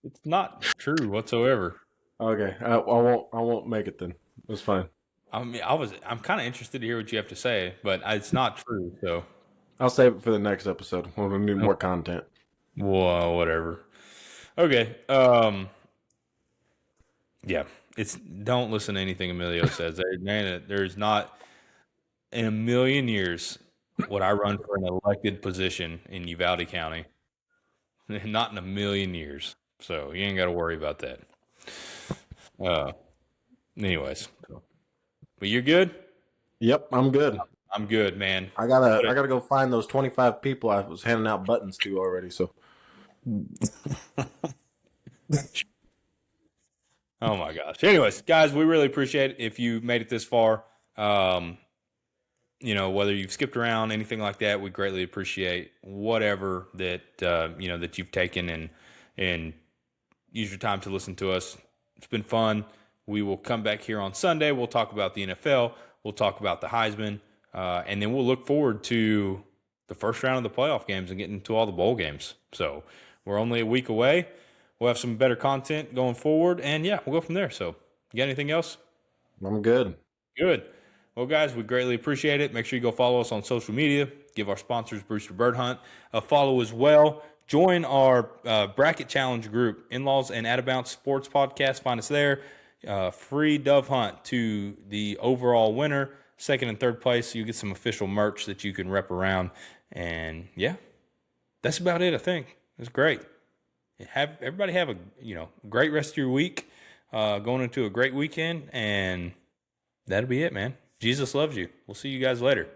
It's not true whatsoever. Okay, I won't make it then. That's fine. I mean, I'm kind of interested to hear what you have to say, but it's not true. So I'll save it for the next episode when we need more content. Whoa, whatever. Okay. Yeah. Don't listen to anything Emilio says. Man, there's not in a million years would I run for an elected position in Uvalde County. Not in a million years. So you ain't got to worry about that. Anyways, but you're good. Yep, I'm good. I'm good, man. I gotta go find those 25 people I was handing out buttons to already. So. Oh my gosh. Anyways, guys, we really appreciate it if you made it this far. Whether you've skipped around, anything like that, we greatly appreciate whatever that that you've taken and use your time to listen to us. It's been fun. We will come back here on Sunday. We'll talk about the NFL. We'll talk about the Heisman, and then we'll look forward to the first round of the playoff games and getting to all the bowl games. So we're only a week away. We'll have some better content going forward, and yeah, we'll go from there. So you got anything else? I'm good. Good. Well, guys, we greatly appreciate it. Make sure you go follow us on social media. Give our sponsors, Brewster Bird Hunt, a follow as well. Join our bracket challenge group, In-Laws and Out of Bounds Sports Podcast. Find us there. Free dove hunt to the overall winner, second and third place. So you get some official merch that you can rep around. And yeah, that's about it. I think it's great. Everybody have a great rest of your week. Going into a great weekend, and that'll be it, man. Jesus loves you. We'll see you guys later.